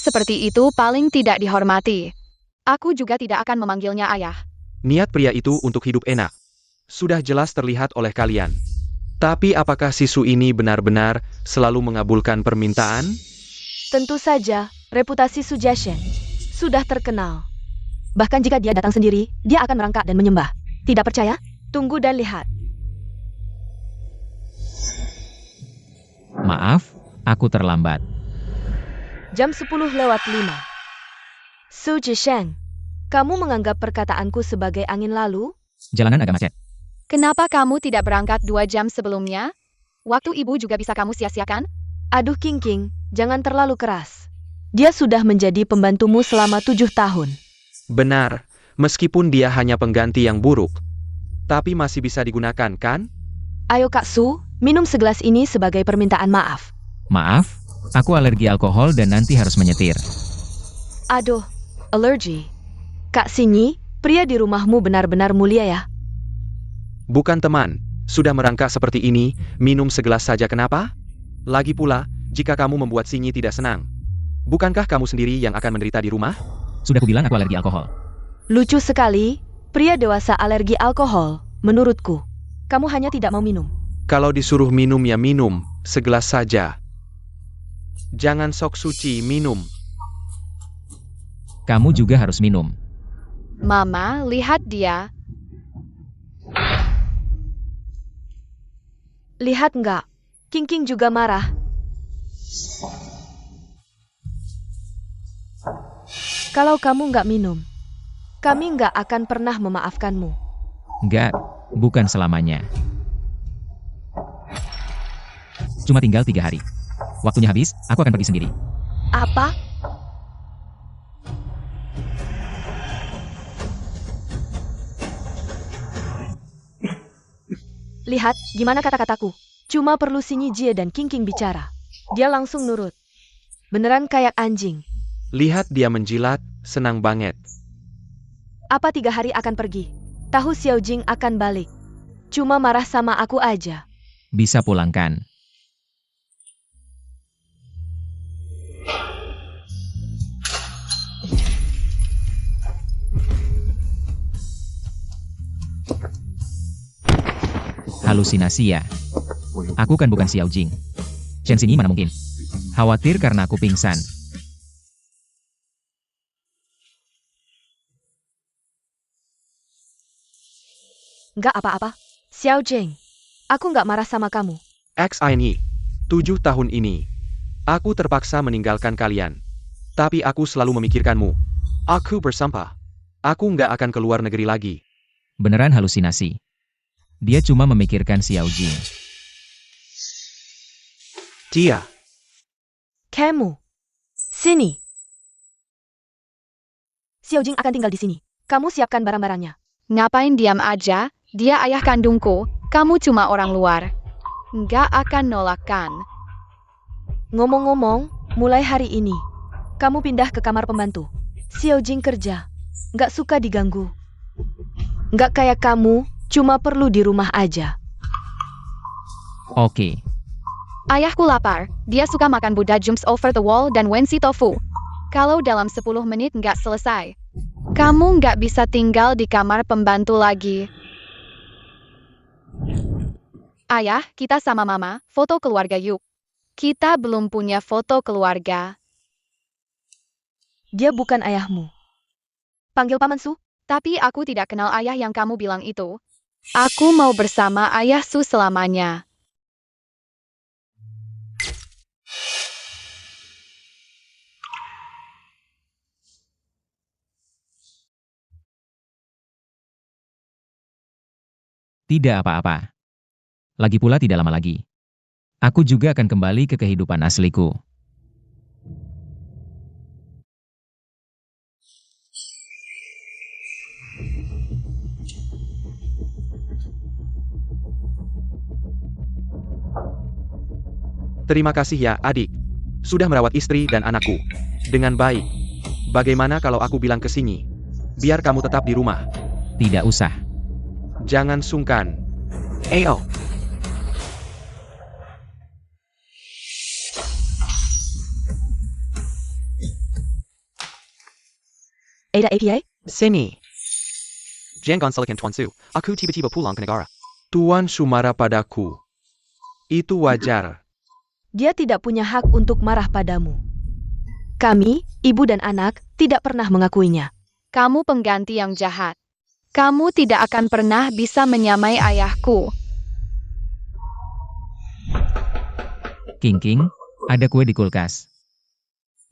seperti itu paling tidak dihormati. Aku juga tidak akan memanggilnya ayah. Niat pria itu untuk hidup enak. Sudah jelas terlihat oleh kalian. Tapi apakah si Su ini benar-benar selalu mengabulkan permintaan? Tentu saja, reputasi Su Jiashen sudah terkenal. Bahkan jika dia datang sendiri, dia akan merangkak dan menyembah. Tidak percaya? Tunggu dan lihat. Maaf, aku terlambat. Jam 10:05. Su Jiashen, kamu menganggap perkataanku sebagai angin lalu? Jalanan agak macet. Kenapa kamu tidak berangkat 2 jam sebelumnya? Waktu ibu juga bisa kamu sia-siakan? Aduh King, jangan terlalu keras. Dia sudah menjadi pembantumu selama 7 tahun. Benar, meskipun dia hanya pengganti yang buruk. Tapi masih bisa digunakan, kan? Ayo Kak Su, minum segelas ini sebagai permintaan maaf. Maaf, aku alergi alkohol dan nanti harus menyetir. Aduh, alergi. Kak Sinyi, pria di rumahmu benar-benar mulia ya. Bukan teman, sudah merangkak seperti ini, minum segelas saja kenapa? Lagi pula, jika kamu membuat Sinyi tidak senang, bukankah kamu sendiri yang akan menderita di rumah? Sudah kubilang aku alergi alkohol. Lucu sekali, pria dewasa alergi alkohol, menurutku. Kamu hanya tidak mau minum. Kalau disuruh minum ya minum, segelas saja. Jangan sok suci minum. Kamu juga harus minum. Mama, lihat dia. Lihat nggak? King juga marah. Kalau kamu nggak minum, kami nggak akan pernah memaafkanmu. Enggak, bukan selamanya. Cuma tinggal 3 hari. Waktunya habis, aku akan pergi sendiri. Apa? Lihat, gimana kata-kataku. Cuma perlu Sinyi Jie dan King bicara. Dia langsung nurut. Beneran kayak anjing. Lihat dia menjilat, senang banget. Apa 3 hari akan pergi? Tahu Xiao Jing akan balik. Cuma marah sama aku aja. Bisa pulangkan. Halusinasi ya. Aku kan bukan Xiao Jing. Chen Xinyi mana mungkin. Khawatir karena aku pingsan. Nggak apa-apa. Xiao Jing, aku nggak marah sama kamu. XINI, 7 tahun ini, aku terpaksa meninggalkan kalian. Tapi aku selalu memikirkanmu. Aku bersumpah. Aku nggak akan keluar negeri lagi. Beneran halusinasi. Dia cuma memikirkan Xiao Jing. Tia, Kamu. Sini. Xiao Jing akan tinggal di sini. Kamu siapkan barang-barangnya. Ngapain diam aja? Dia ayah kandungku. Kamu cuma orang luar. Nggak akan nolakkan. Ngomong-ngomong, mulai hari ini, kamu pindah ke kamar pembantu. Xiao Jing kerja. Nggak suka diganggu. Nggak kayak kamu, cuma perlu di rumah aja. Oke. Ayahku lapar. Dia suka makan Buddha jumps over the wall dan Wensi tofu. Kalau dalam 10 menit nggak selesai, kamu nggak bisa tinggal di kamar pembantu lagi. Ayah, kita sama mama, foto keluarga yuk. Kita belum punya foto keluarga. Dia bukan ayahmu. Panggil Paman Su. Tapi aku tidak kenal ayah yang kamu bilang itu. Aku mau bersama ayah Su selamanya. Tidak apa-apa. Lagi pula tidak lama lagi. Aku juga akan kembali ke kehidupan asliku. terima kasih ya, adik. Sudah merawat istri dan anakku dengan baik. Bagaimana kalau aku bilang ke Sinyi? Biar kamu tetap di rumah. Tidak usah. Jangan sungkan. Ayo. Ada APA? Sini. Jangan salahkan Tuan Su. Aku tiba-tiba pulang ke negara. Tuan Su marah padaku. Itu wajar. Dia tidak punya hak untuk marah padamu. Kami, ibu dan anak, tidak pernah mengakuinya. Kamu pengganti yang jahat. Kamu tidak akan pernah bisa menyamai ayahku. King, ada kue di kulkas.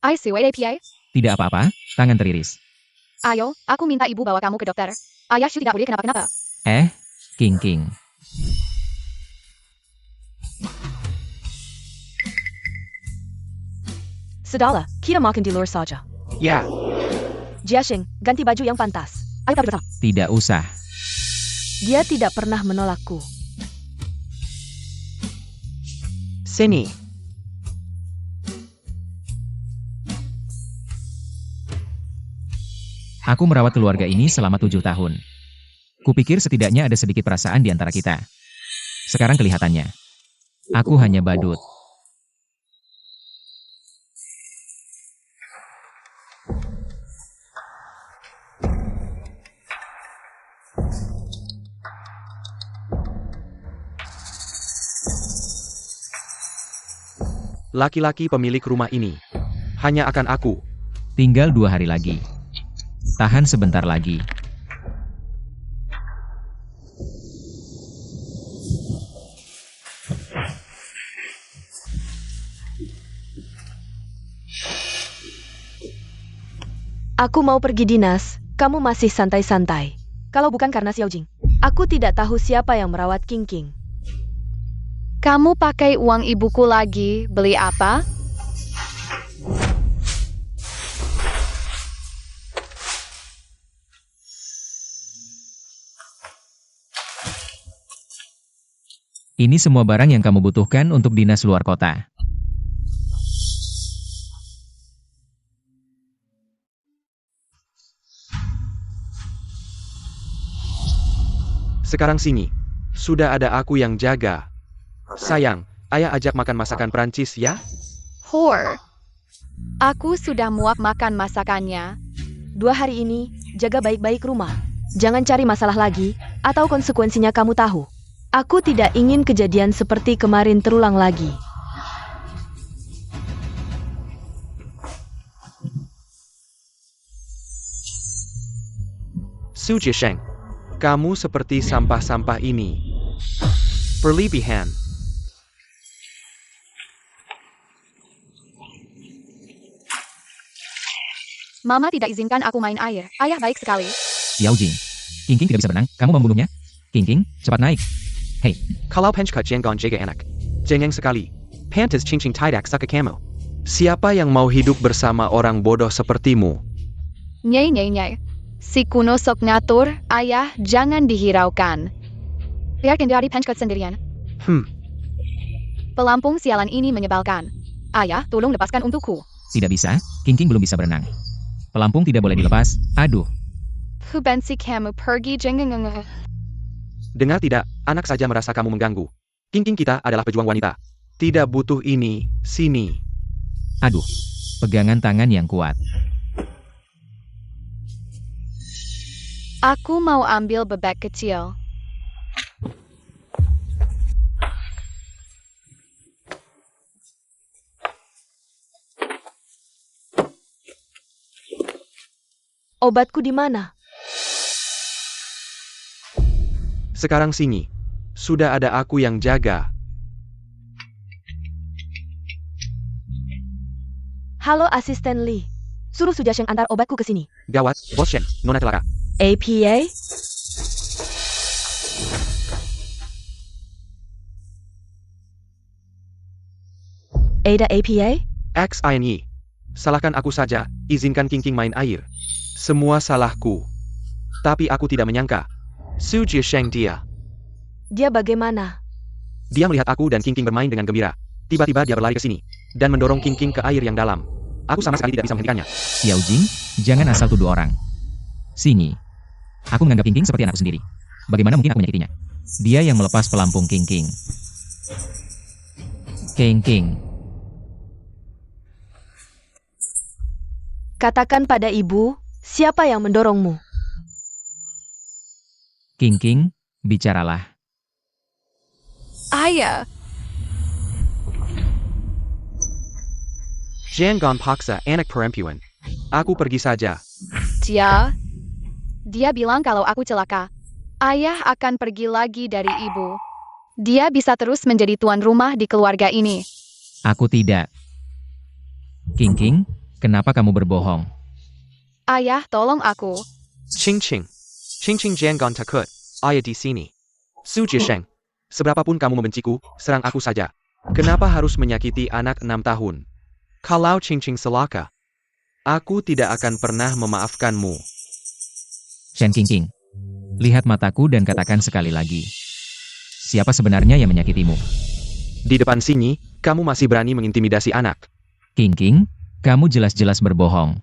I see APA. Tidak apa-apa, tangan teriris. Ayo, aku minta ibu bawa kamu ke dokter. Ayah Shu tidak boleh kenapa-kenapa. King. Sudahlah, kita makan di luar saja. Ya. Jiasheng, ganti baju yang pantas. Ayo pergi bersama. Tidak usah. Dia tidak pernah menolakku. Sini. Aku merawat keluarga ini selama 7 tahun. Kupikir setidaknya ada sedikit perasaan di antara kita. Sekarang kelihatannya. Aku hanya badut. Laki-laki pemilik rumah ini. Hanya akan aku. Tinggal 2 hari lagi. Tahan sebentar lagi. Aku mau pergi dinas, kamu masih santai-santai. Kalau bukan karena Xiao Jing, aku tidak tahu siapa yang merawat King. Kamu pakai uang ibuku lagi, beli apa? Ini semua barang yang kamu butuhkan untuk dinas luar kota. Sekarang sini. Sudah ada aku yang jaga. Sayang, ayah ajak makan masakan Prancis ya? Hor. Aku sudah muak makan masakannya. 2 hari ini, jaga baik-baik rumah. Jangan cari masalah lagi, atau konsekuensinya kamu tahu. Aku tidak ingin kejadian seperti kemarin terulang lagi. Su Jiasheng, kamu seperti sampah-sampah ini. Berlebihan. Mama tidak izinkan aku main air. Ayah baik sekali. Xiao Jing. King tidak bisa berenang, kamu membunuhnya? King, cepat naik. Hei, Kalau penchka jangan jaga anak. Jangan sekali. Pantas cincin tidak suka kamu. Siapa yang mau hidup bersama orang bodoh sepertimu? Nyai. Si kuno sok ngatur, ayah jangan dihiraukan. Biarkan dari penchkot sendirian. Pelampung sialan ini menyebalkan. Ayah, tolong lepaskan untukku. tidak bisa, King belum bisa berenang. Pelampung tidak boleh dilepas, aduh. Hubansi kamu pergi jangan. Dengar tidak, anak saja merasa kamu mengganggu. King kita adalah pejuang wanita. Tidak butuh ini, sini. Aduh, pegangan tangan yang kuat. Aku mau ambil bebek kecil. Obatku di mana? Sekarang sini. Sudah ada aku yang jaga. Halo asisten Lee. Suruh Sujasheng antar obatku ke sini. Gawat, Bos Shen, Nona celaka. APA? Ada APA? XINY. Salahkan aku saja, izinkan King main air. Semua salahku. Tapi aku tidak menyangka. Su Jiasheng dia. Dia bagaimana? Dia melihat aku dan King bermain dengan gembira. Tiba-tiba dia berlari ke sini. Dan mendorong King ke air yang dalam. Aku sama sekali tidak bisa menghentikannya. Xiao Jing, jangan asal tuduh orang. Sini. Aku menganggap King seperti anakku sendiri. Bagaimana mungkin aku menyakitinya? Dia yang melepas pelampung King. King. Katakan pada ibu, Siapa yang mendorongmu? King King, bicaralah. Ayah, Jangan paksa anak perempuan. Aku pergi saja. dia bilang kalau aku celaka. Ayah akan pergi lagi dari ibu. Dia bisa terus menjadi tuan rumah di keluarga ini. Aku tidak. King King, kenapa kamu berbohong? Ayah, tolong aku. Ching Ching. Ching Ching jangan takut. Ayah di sini. Su Jisheng. Seberapapun kamu membenciku, serang aku saja. Kenapa harus menyakiti anak 6 tahun? Kalau Ching Ching celaka, aku tidak akan pernah memaafkanmu. Shen King King, lihat mataku dan katakan sekali lagi. Siapa sebenarnya yang menyakitimu? Di depan sini, kamu masih berani mengintimidasi anak. King King, kamu jelas-jelas berbohong.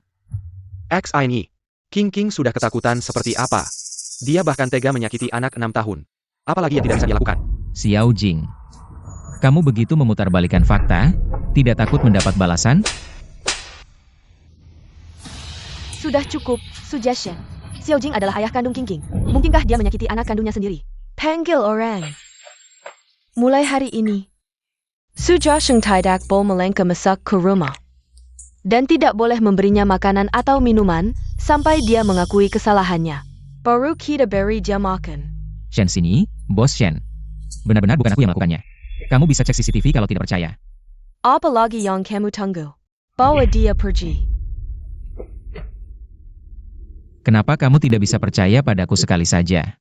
X ini. King King sudah ketakutan seperti apa? Dia bahkan tega menyakiti anak 6 tahun. Apalagi yang tidak bisa dia lakukan? Xiao Jing, kamu begitu memutarbalikkan fakta? Tidak takut mendapat balasan? Sudah cukup, Su Jiashen. Xiao Jing adalah ayah kandung King King. Mungkinkah dia menyakiti anak kandungnya sendiri? Panggil orang. Mulai hari ini, Su Jiasheng tidak boleh melengke masak ke rumah. Dan tidak boleh memberinya makanan atau minuman sampai dia mengakui kesalahannya. Baru kita beri dia makan. Shen sini, Bos Shen. Benar-benar bukan aku yang melakukannya. Kamu bisa cek CCTV kalau tidak percaya. Apalagi yang kamu tunggu? Bawa dia pergi. Kenapa kamu tidak bisa percaya padaku sekali saja?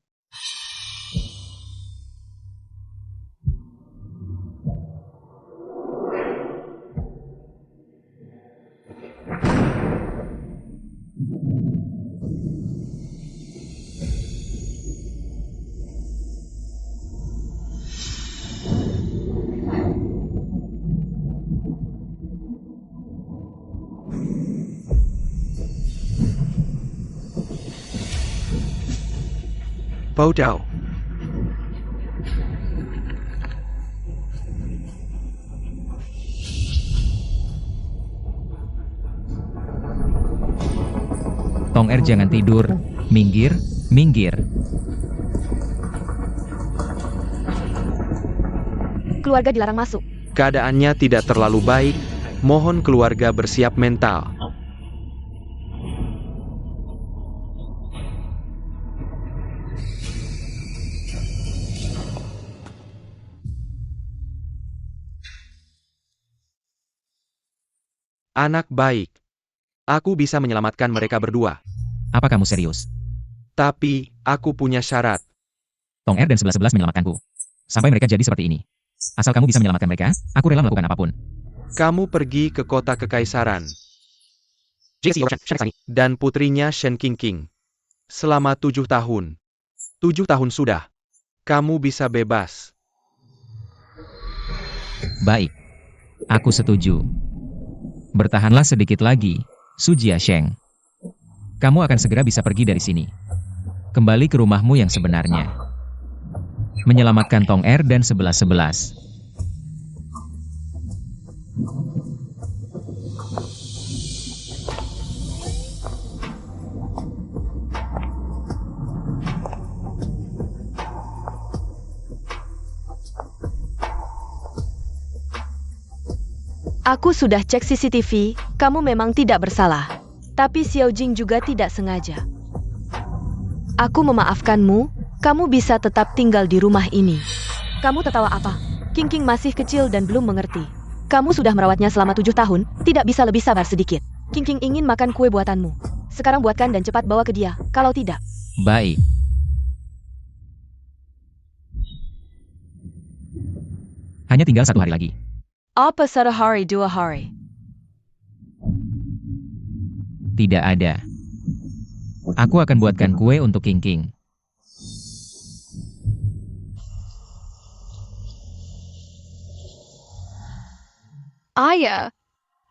Bodoh. Tong Er jangan tidur. Minggir, minggir. Keluarga dilarang masuk. Keadaannya tidak terlalu baik. Mohon keluarga bersiap mental. Anak baik. Aku bisa menyelamatkan mereka berdua. Apa kamu serius? Tapi, aku punya syarat. Tong Er dan 11-11 menyelamatkanku. Sampai mereka jadi seperti ini. Asal kamu bisa menyelamatkan mereka, aku rela melakukan apapun. Kamu pergi ke kota kekaisaran. Dan putrinya Shen King King. Selama 7 tahun. 7 tahun sudah. Kamu bisa bebas. Baik. Aku setuju. Bertahanlah sedikit lagi, Su Jiasheng. Kamu akan segera bisa pergi dari sini. Kembali ke rumahmu yang sebenarnya. Menyelamatkan Tong Er dan 11-11. Aku sudah cek CCTV, kamu memang tidak bersalah. Tapi Xiao Jing juga tidak sengaja. Aku memaafkanmu, kamu bisa tetap tinggal di rumah ini. Kamu tertawa apa? King King masih kecil dan belum mengerti. Kamu sudah merawatnya selama 7 tahun, tidak bisa lebih sabar sedikit. King King ingin makan kue buatanmu. Sekarang buatkan dan cepat bawa ke dia, kalau tidak. Baik. Hanya tinggal 1 hari lagi. Apa 1 hari 2 hari? Tidak ada. Aku akan buatkan kue untuk King King. Ayah,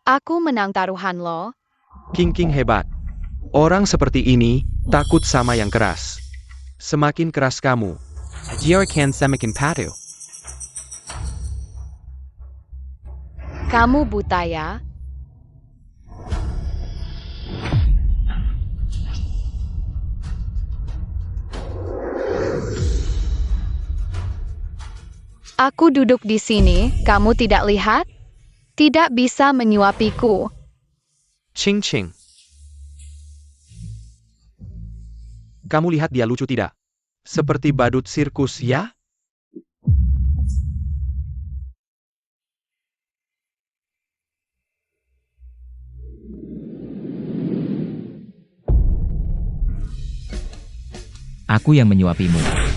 aku menang taruhan lo. King King hebat. Orang seperti ini, takut sama yang keras. Semakin keras kamu, dia akan semakin patuh. Kamu buta ya? Aku duduk di sini, kamu tidak lihat? Tidak bisa menyuapiku. Ching Ching. Kamu lihat dia lucu tidak? Seperti badut sirkus, ya? Aku yang menyuapimu.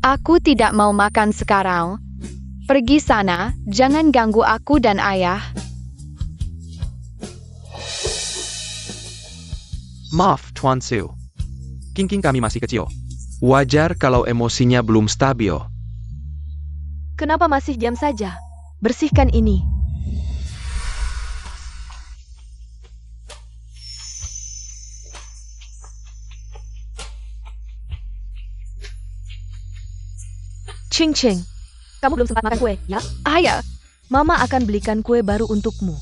Aku tidak mau makan sekarang. Pergi sana, jangan ganggu aku dan ayah. Maaf, Tuan Su. King kami masih kecil. Wajar kalau emosinya belum stabil. Kenapa masih diam saja? Bersihkan ini. Ching Ching, kamu belum sempat makan kue, ya? Ayah, Mama akan belikan kue baru untukmu.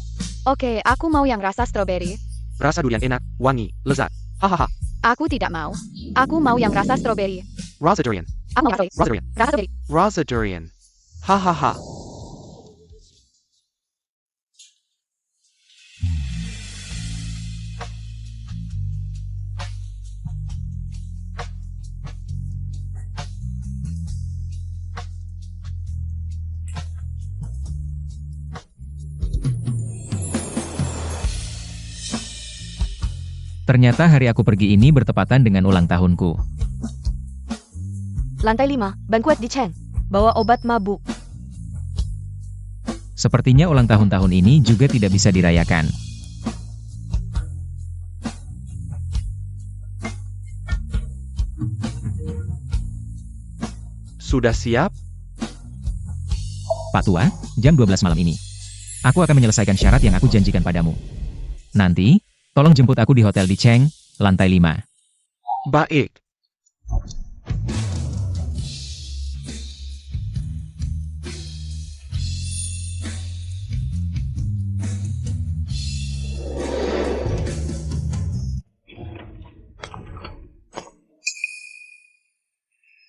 oke, aku mau yang rasa stroberi. Rasa durian enak, wangi, lezat. Hahaha. Aku tidak mau. Aku mau yang rasa stroberi. Rasa durian. Aku mau rasa Rasa durian. rasa stroberi. Rasa durian. Hahaha. Ternyata hari aku pergi ini bertepatan dengan ulang tahunku. Lantai 5, bankuet di Cheng. Bawa obat mabuk. Sepertinya ulang tahun tahun ini juga tidak bisa dirayakan. Sudah siap? Pak Tua, jam 12 malam ini. Aku akan menyelesaikan syarat yang aku janjikan padamu. Nanti, tolong jemput aku di hotel di Cheng, lantai 5. Baik.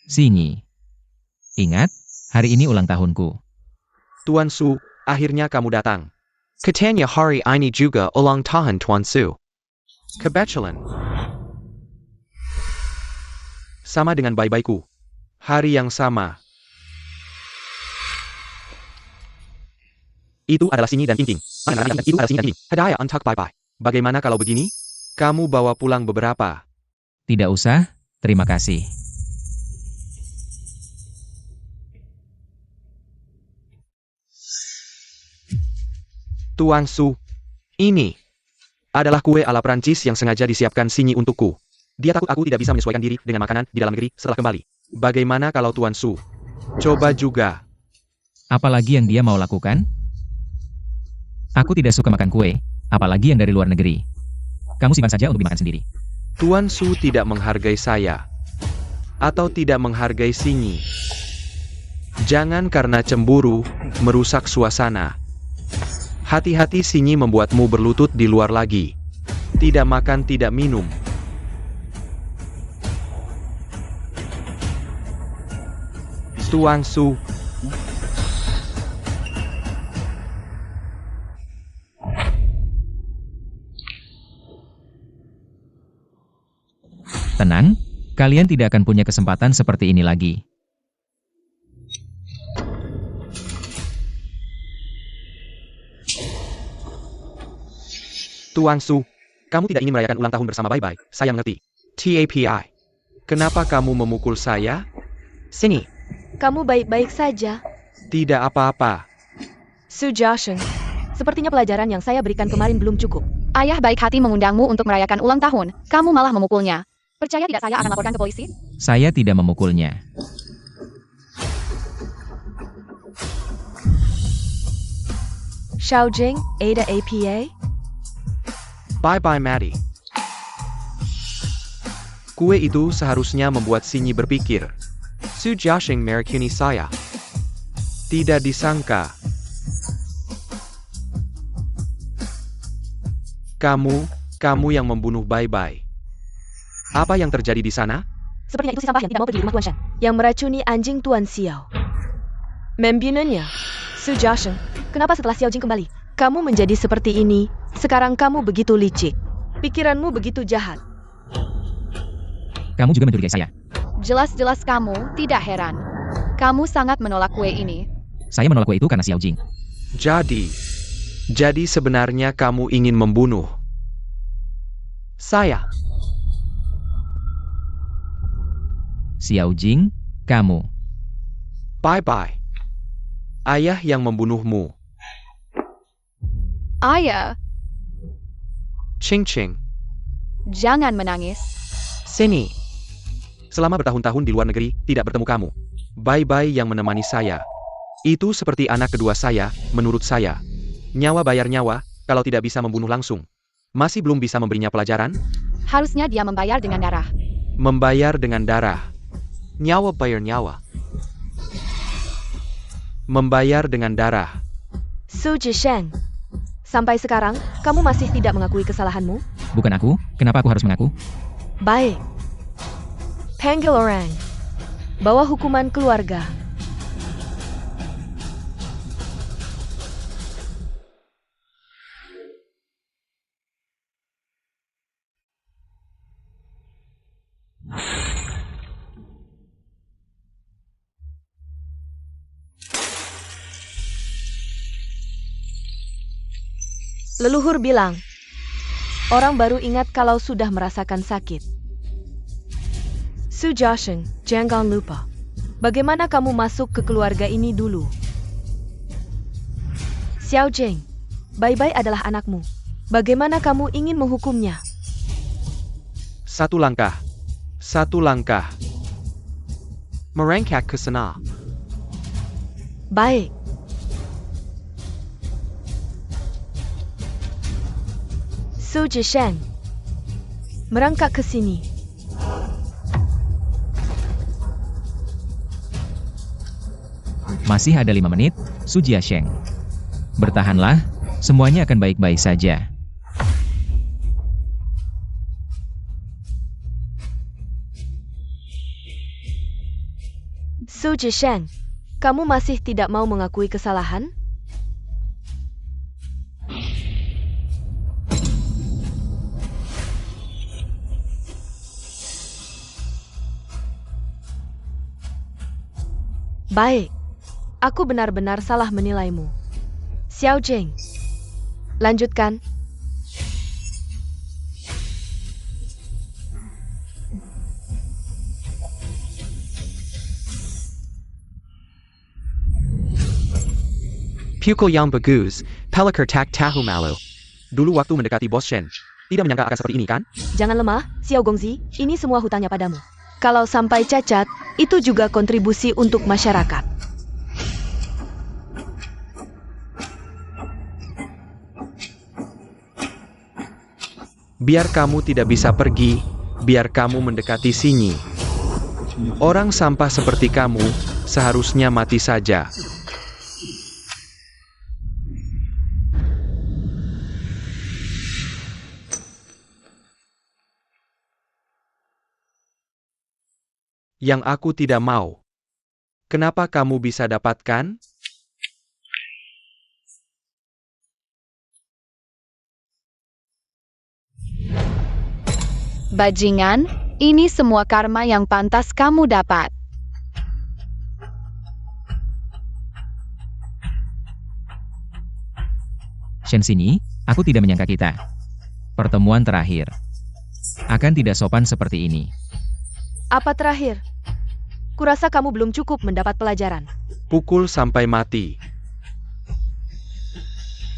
Sinyi. Ingat, hari ini ulang tahunku. Tuan Su, akhirnya kamu datang. Katanya hari ini juga ulang tahun Tuan Su. Kebetulan. Sama dengan bye-byeku. Hari yang sama. Itu adalah Sinyi dan King. Itu adalah Sinyi dan King. Hadiah untuk bye-bye. Bagaimana kalau begini? Kamu bawa pulang beberapa. Tidak usah, terima kasih. Tuan Su, ini adalah kue ala Prancis yang sengaja disiapkan Sinyi untukku. Dia takut aku tidak bisa menyesuaikan diri dengan makanan di dalam negeri setelah kembali. Bagaimana kalau Tuan Su? Coba juga. Apalagi yang dia mau lakukan? Aku tidak suka makan kue, apalagi yang dari luar negeri. Kamu simpan saja untuk dimakan sendiri. Tuan Su tidak menghargai saya. Atau tidak menghargai Sinyi. Jangan karena cemburu, merusak suasana. Hati-hati Sinyi membuatmu berlutut di luar lagi. Tidak makan, tidak minum. Tuan Su. Tenang, kalian tidak akan punya kesempatan seperti ini lagi. Tuan Su, kamu tidak ingin merayakan ulang tahun bersama bye-bye, saya mengerti. TAPI. Kenapa kamu memukul saya? Sini. Kamu baik-baik saja. Tidak apa-apa. Su Jiasheng, sepertinya pelajaran yang saya berikan kemarin belum cukup. Ayah baik hati mengundangmu untuk merayakan ulang tahun. Kamu malah memukulnya. Percaya tidak saya akan laporkan ke polisi? Saya tidak memukulnya. Xiaojing, Ada APA? Bye-bye Maddie. Kue itu seharusnya membuat Sinyi berpikir. Su Jiasheng merekuni saya. Tidak disangka. Kamu yang membunuh Bye-bye. Apa yang terjadi di sana? Sepertinya itu si sampah yang tidak mau pergi di rumah Tuan Shen. Yang meracuni anjing Tuan Xiao. Membinanya. Su Jiasheng, kenapa setelah Xiao Jing kembali, kamu menjadi seperti ini? Sekarang kamu begitu licik. Pikiranmu begitu jahat. Kamu juga mencurigai saya. Jelas-jelas kamu tidak heran. Kamu sangat menolak kue ini. Saya menolak kue itu karena Xiao Jing. Jadi sebenarnya kamu ingin membunuh saya. Xiao Jing, kamu. Bye-bye. Ayah yang membunuhmu. Ayah, Ching-ching. jangan menangis. Sini. Selama bertahun-tahun di luar negeri, tidak bertemu kamu. Bye-bye yang menemani saya. Itu seperti anak kedua saya, menurut saya. Nyawa bayar nyawa, kalau tidak bisa membunuh langsung. Masih belum bisa memberinya pelajaran? Harusnya dia membayar dengan darah. Membayar dengan darah. Nyawa bayar nyawa. Membayar dengan darah. Su Jiasheng, sampai sekarang, kamu masih tidak mengakui kesalahanmu? Bukan aku, kenapa aku harus mengaku? Baik. Panggil orang. Bawa hukuman keluarga. Leluhur bilang, orang baru ingat kalau sudah merasakan sakit. Su Jiasheng, jangan lupa. Bagaimana kamu masuk ke keluarga ini dulu? Xiao Jing, Bai-Bai adalah anakmu. Bagaimana kamu ingin menghukumnya? Satu langkah. Satu langkah. Merengkak ke sana. Baik. Su Jiasheng, merangkak ke sini. Masih ada 5 menit, Su Jiasheng. Bertahanlah, semuanya akan baik-baik saja. Su Jiasheng, kamu masih tidak mau mengakui kesalahan? Baik, aku benar-benar salah menilaimu. Xiao Jing, lanjutkan. Pukul yang bagus, pelakar tak tahu malu. Dulu waktu mendekati Bos Shen, tidak menyangka akan seperti ini kan? Jangan lemah, Xiao Gongzi, ini semua hutangnya padamu. Kalau sampai cacat, itu juga kontribusi untuk masyarakat. Biar kamu tidak bisa pergi, biar kamu mendekati sini. Orang sampah seperti kamu, seharusnya mati saja. Yang aku tidak mau. Kenapa kamu bisa dapatkan? Bajingan, ini semua karma yang pantas kamu dapat. Shen sini, aku tidak menyangka kita. Pertemuan terakhir. Akan tidak sopan seperti ini. Apa terakhir? Kurasa kamu belum cukup mendapat pelajaran. Pukul sampai mati.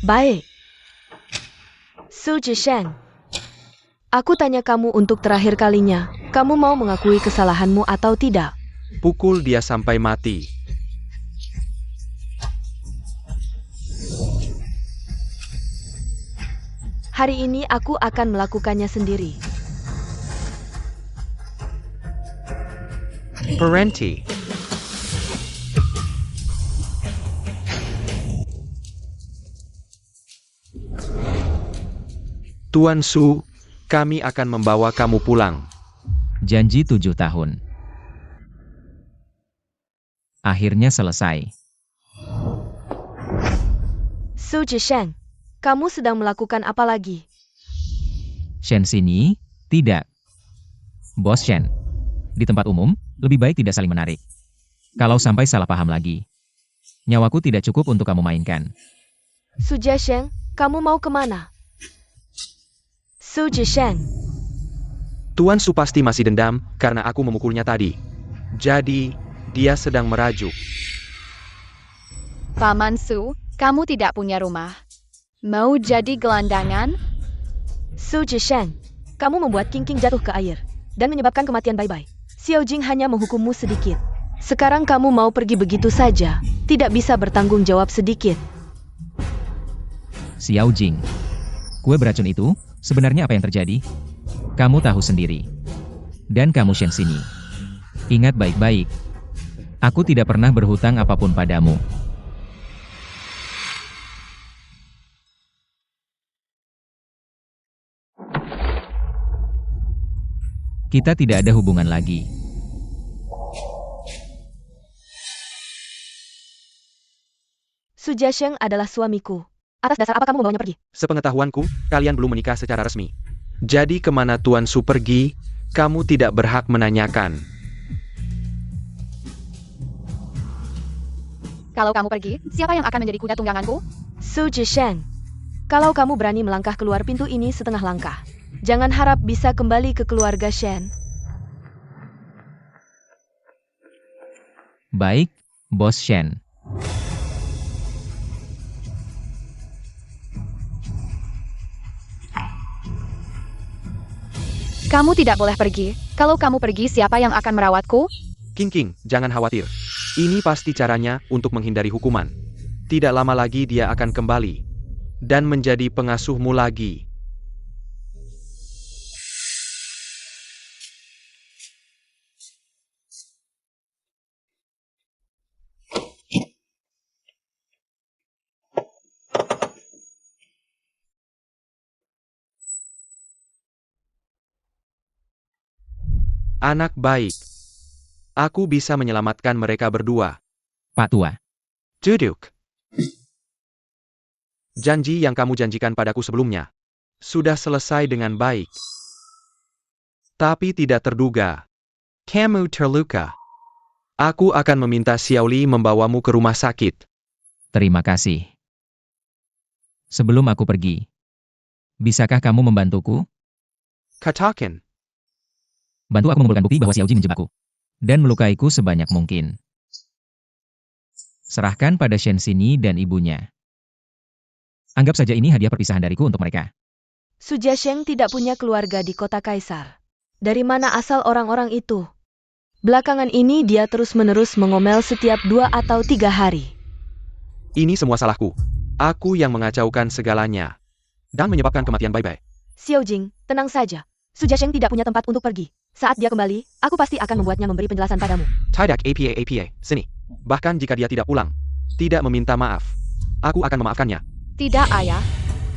Baik. Su Jiasheng, aku tanya kamu untuk terakhir kalinya. Kamu mau mengakui kesalahanmu atau tidak? Pukul dia sampai mati. Hari ini aku akan melakukannya sendiri. Berhenti. Tuan Su, kami akan membawa kamu pulang. Janji 7 tahun. Akhirnya selesai. Su Jisheng, kamu sedang melakukan apa lagi? Shen sini? Tidak. Bos Shen. Di tempat umum, lebih baik tidak saling menarik. Kalau sampai salah paham lagi, nyawaku tidak cukup untuk kamu mainkan. Su Jisheng, kamu mau kemana? Su Jisheng, Tuan Su pasti masih dendam karena aku memukulnya tadi. Jadi, dia sedang merajuk. Paman Su, kamu tidak punya rumah. Mau jadi gelandangan? Su Jisheng, kamu membuat King King jatuh ke air dan menyebabkan kematian Bai Bai. Xiao Jing hanya menghukummu sedikit. Sekarang kamu mau pergi begitu saja, tidak bisa bertanggung jawab sedikit. Xiao Jing. Kue beracun itu, sebenarnya apa yang terjadi? Kamu tahu sendiri. Dan kamu Shen sini. Ingat baik-baik. Aku tidak pernah berhutang apapun padamu. Kita tidak ada hubungan lagi. Su Jiasheng adalah suamiku. Atas dasar apa kamu membawanya pergi? Sepengetahuanku, kalian belum menikah secara resmi. Jadi kemana Tuan Su pergi, kamu tidak berhak menanyakan. Kalau kamu pergi, siapa yang akan menjadi kuda tungganganku? Su Jisheng, kalau kamu berani melangkah keluar pintu ini setengah langkah, jangan harap bisa kembali ke keluarga Shen. Baik, Bos Shen. Kamu tidak boleh pergi. Kalau kamu pergi, siapa yang akan merawatku? King King, jangan khawatir. Ini pasti caranya untuk menghindari hukuman. Tidak lama lagi dia akan kembali. Dan menjadi pengasuhmu lagi. Anak baik. Aku bisa menyelamatkan mereka berdua. Pak Tua. Duduk. Janji yang kamu janjikan padaku sebelumnya sudah selesai dengan baik. Tapi tidak terduga, kamu terluka. Aku akan meminta Xiaoli membawamu ke rumah sakit. Terima kasih. Sebelum aku pergi, bisakah kamu membantuku? Katakan, Bantu aku mengumpulkan bukti bahwa Xiao Jing menjebakku dan melukaiku sebanyak mungkin. Serahkan pada Shen Sini dan ibunya. Anggap saja ini hadiah perpisahan dariku untuk mereka. Su Jiasheng tidak punya keluarga di kota Kaisar. Dari mana asal orang-orang itu? Belakangan ini dia terus-menerus mengomel setiap 2 atau 3 hari. ini semua salahku. Aku yang mengacaukan segalanya. Dan menyebabkan kematian Bai Bai. Xiao Jing, tenang saja. Su Jiasheng tidak punya tempat untuk pergi. Saat dia kembali, aku pasti akan membuatnya memberi penjelasan padamu. Tidak apa, sini. Bahkan jika dia tidak pulang, tidak meminta maaf, aku akan memaafkannya. Tidak, Ayah.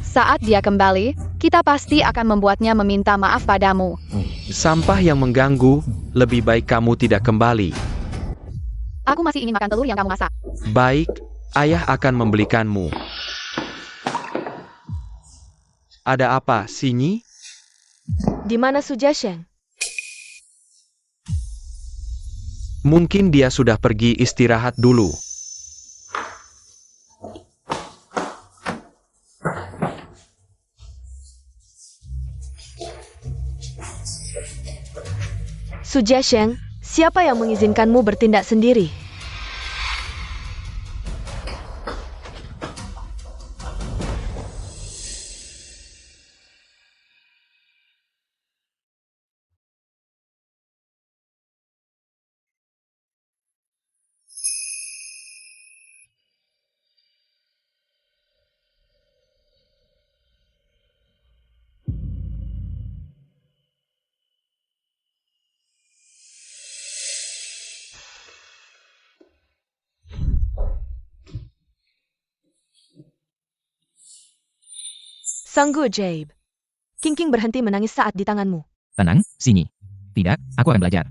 Saat dia kembali, kita pasti akan membuatnya meminta maaf padamu. Sampah yang mengganggu, lebih baik kamu tidak kembali. Aku masih ingin makan telur yang kamu masak. Baik, ayah akan membelikanmu. Ada apa, Sinyi? Di mana Su Jiasheng? Mungkin dia sudah pergi istirahat dulu. Su Jiasheng, siapa yang mengizinkanmu bertindak sendiri? Sanggu Jabe. King King berhenti menangis saat di tanganmu. Tenang, Sinyi. Tidak, aku akan belajar.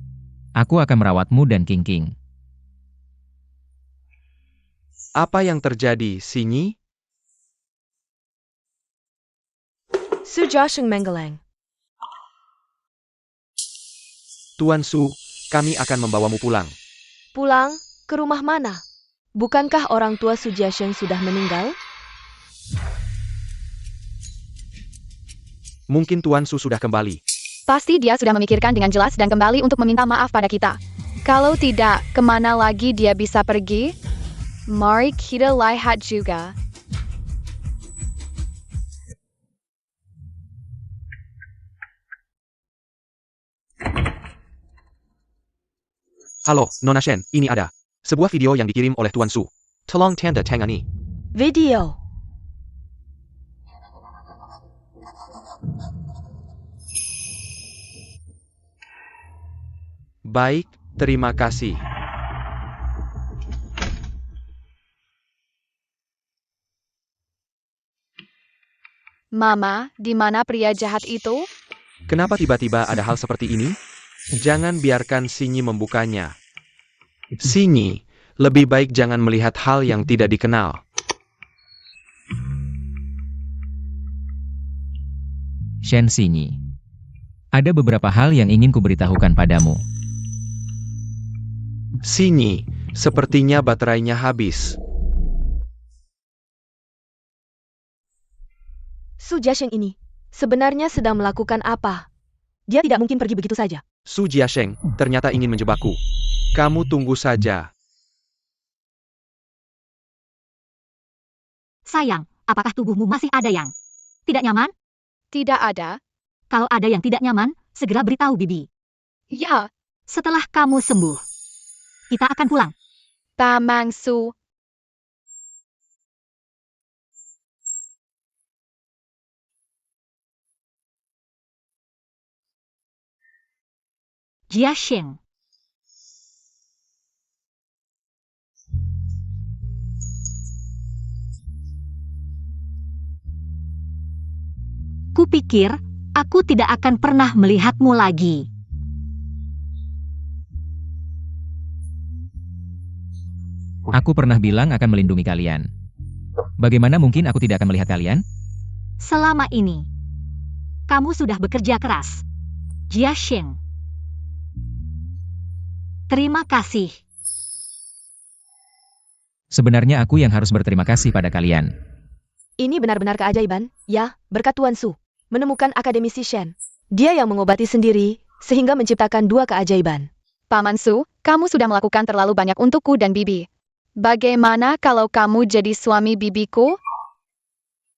Aku akan merawatmu dan King. Apa yang terjadi, Sinyi? Su Josheng Menggeleng. Tuan Su, kami akan membawamu pulang. Pulang? Ke rumah mana? Bukankah orang tua Su Jiasheng sudah meninggal? Mungkin Tuan Su sudah kembali. Pasti dia sudah memikirkan dengan jelas dan kembali untuk meminta maaf pada kita. Kalau tidak, kemana lagi dia bisa pergi? Mari kita lihat juga. Halo, Nona Shen, ini ada sebuah video yang dikirim oleh Tuan Su. Tolong tanda tangani. Video. Baik, terima kasih. Mama, di mana pria jahat itu? Kenapa tiba-tiba ada hal seperti ini? Jangan biarkan Sinyi membukanya. Sinyi, lebih baik jangan melihat hal yang tidak dikenal. Shen Sinyi. Ada beberapa hal yang ingin kuberitahukan padamu. Sinyi, sepertinya baterainya habis. Su Jiasheng ini sebenarnya sedang melakukan apa? Dia tidak mungkin pergi begitu saja. Su Jiasheng ternyata ingin menjebakku. Kamu tunggu saja. Sayang, apakah tubuhmu masih ada yang tidak nyaman? Tidak ada. Kalau ada yang tidak nyaman, segera beritahu Bibi. Ya, Setelah kamu sembuh, kita akan pulang. Paman Su. Jia Sheng. Kupikir, aku tidak akan pernah melihatmu lagi. Aku pernah bilang akan melindungi kalian. Bagaimana mungkin aku tidak akan melihat kalian? Selama ini, kamu sudah bekerja keras. Jia Sheng. Terima kasih. Sebenarnya aku yang harus berterima kasih pada kalian. Ini benar-benar keajaiban, ya, berkat Tuan Su. Menemukan akademisi Shen. Dia yang mengobati sendiri, sehingga menciptakan dua keajaiban. Paman Su, kamu sudah melakukan terlalu banyak untukku dan Bibi. Bagaimana kalau kamu jadi suami bibiku?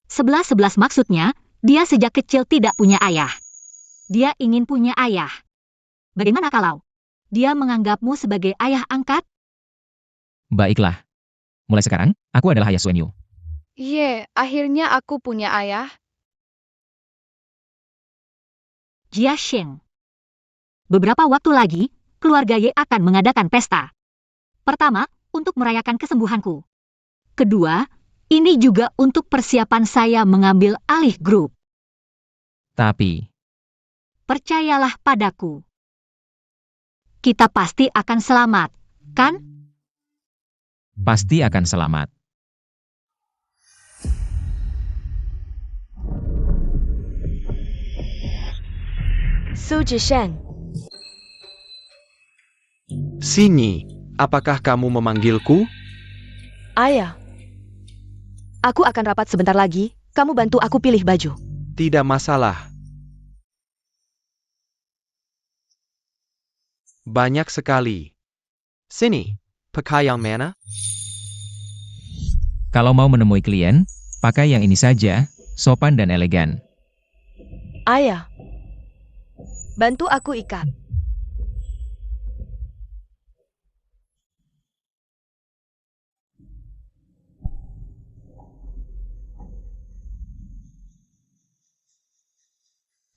11-11 maksudnya, dia sejak kecil tidak punya ayah. Dia ingin punya ayah. Bagaimana kalau dia menganggapmu sebagai ayah angkat? Baiklah. Mulai sekarang, aku adalah ayah Suenyu. Ye, akhirnya aku punya ayah. Jia Sheng. Beberapa waktu lagi, keluarga Ye akan mengadakan pesta. Pertama, untuk merayakan kesembuhanku. Kedua, ini juga untuk persiapan saya mengambil alih grup. Tapi, Percayalah padaku. Kita pasti akan selamat, kan? pasti akan selamat. Su Jiasheng. Sinyi, apakah kamu memanggilku? Ayah. Aku akan rapat sebentar lagi, kamu bantu aku pilih baju. Tidak masalah. Banyak sekali. Sini, pakai yang mana? Kalau mau menemui klien, pakai yang ini saja, sopan dan elegan. Ayah. Bantu aku ikat.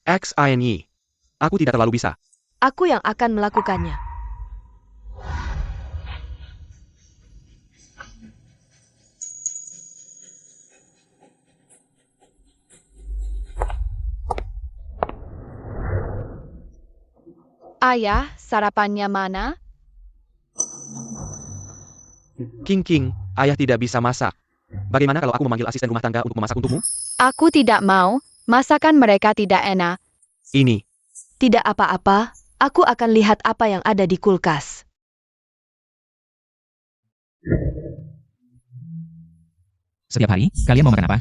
XINY. Aku tidak terlalu bisa. Aku yang akan melakukannya. Ayah, sarapannya mana? King, ayah tidak bisa masak. Bagaimana kalau aku memanggil asisten rumah tangga untuk memasak untukmu? Aku tidak mau, masakan mereka tidak enak. Ini, Tidak apa-apa, aku akan lihat apa yang ada di kulkas. Setiap hari, kalian mau makan apa?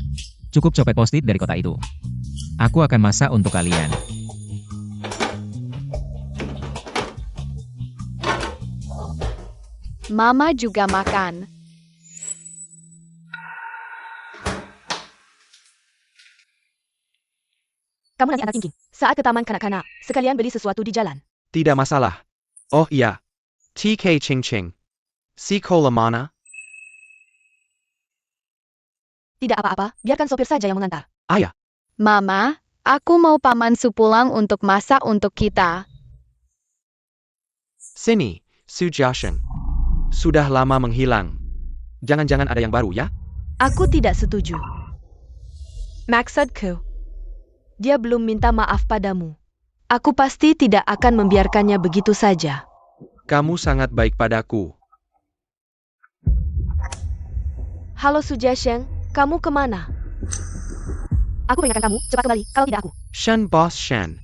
Cukup copet post-it dari kota itu. Aku akan masak untuk kalian. Mama juga makan. Kamu nanti anak King. Saat ke taman kanak-kanak, sekalian beli sesuatu di jalan. tidak masalah. Oh iya. TK Ching. Si cola mana? Tidak apa-apa, biarkan sopir saja yang mengantar. Ayah, Mama, aku mau Paman Su pulang untuk masak untuk kita. sini, Su Jiasheng. Sudah lama menghilang. Jangan-jangan ada yang baru ya? Aku tidak setuju. Maksudku, dia belum minta maaf padamu. Aku pasti tidak akan membiarkannya begitu saja. Kamu sangat baik padaku. Halo Sujasheng, kamu kemana? Aku peringatkan kamu, cepat kembali, kalau tidak aku. Shen Boss Shen.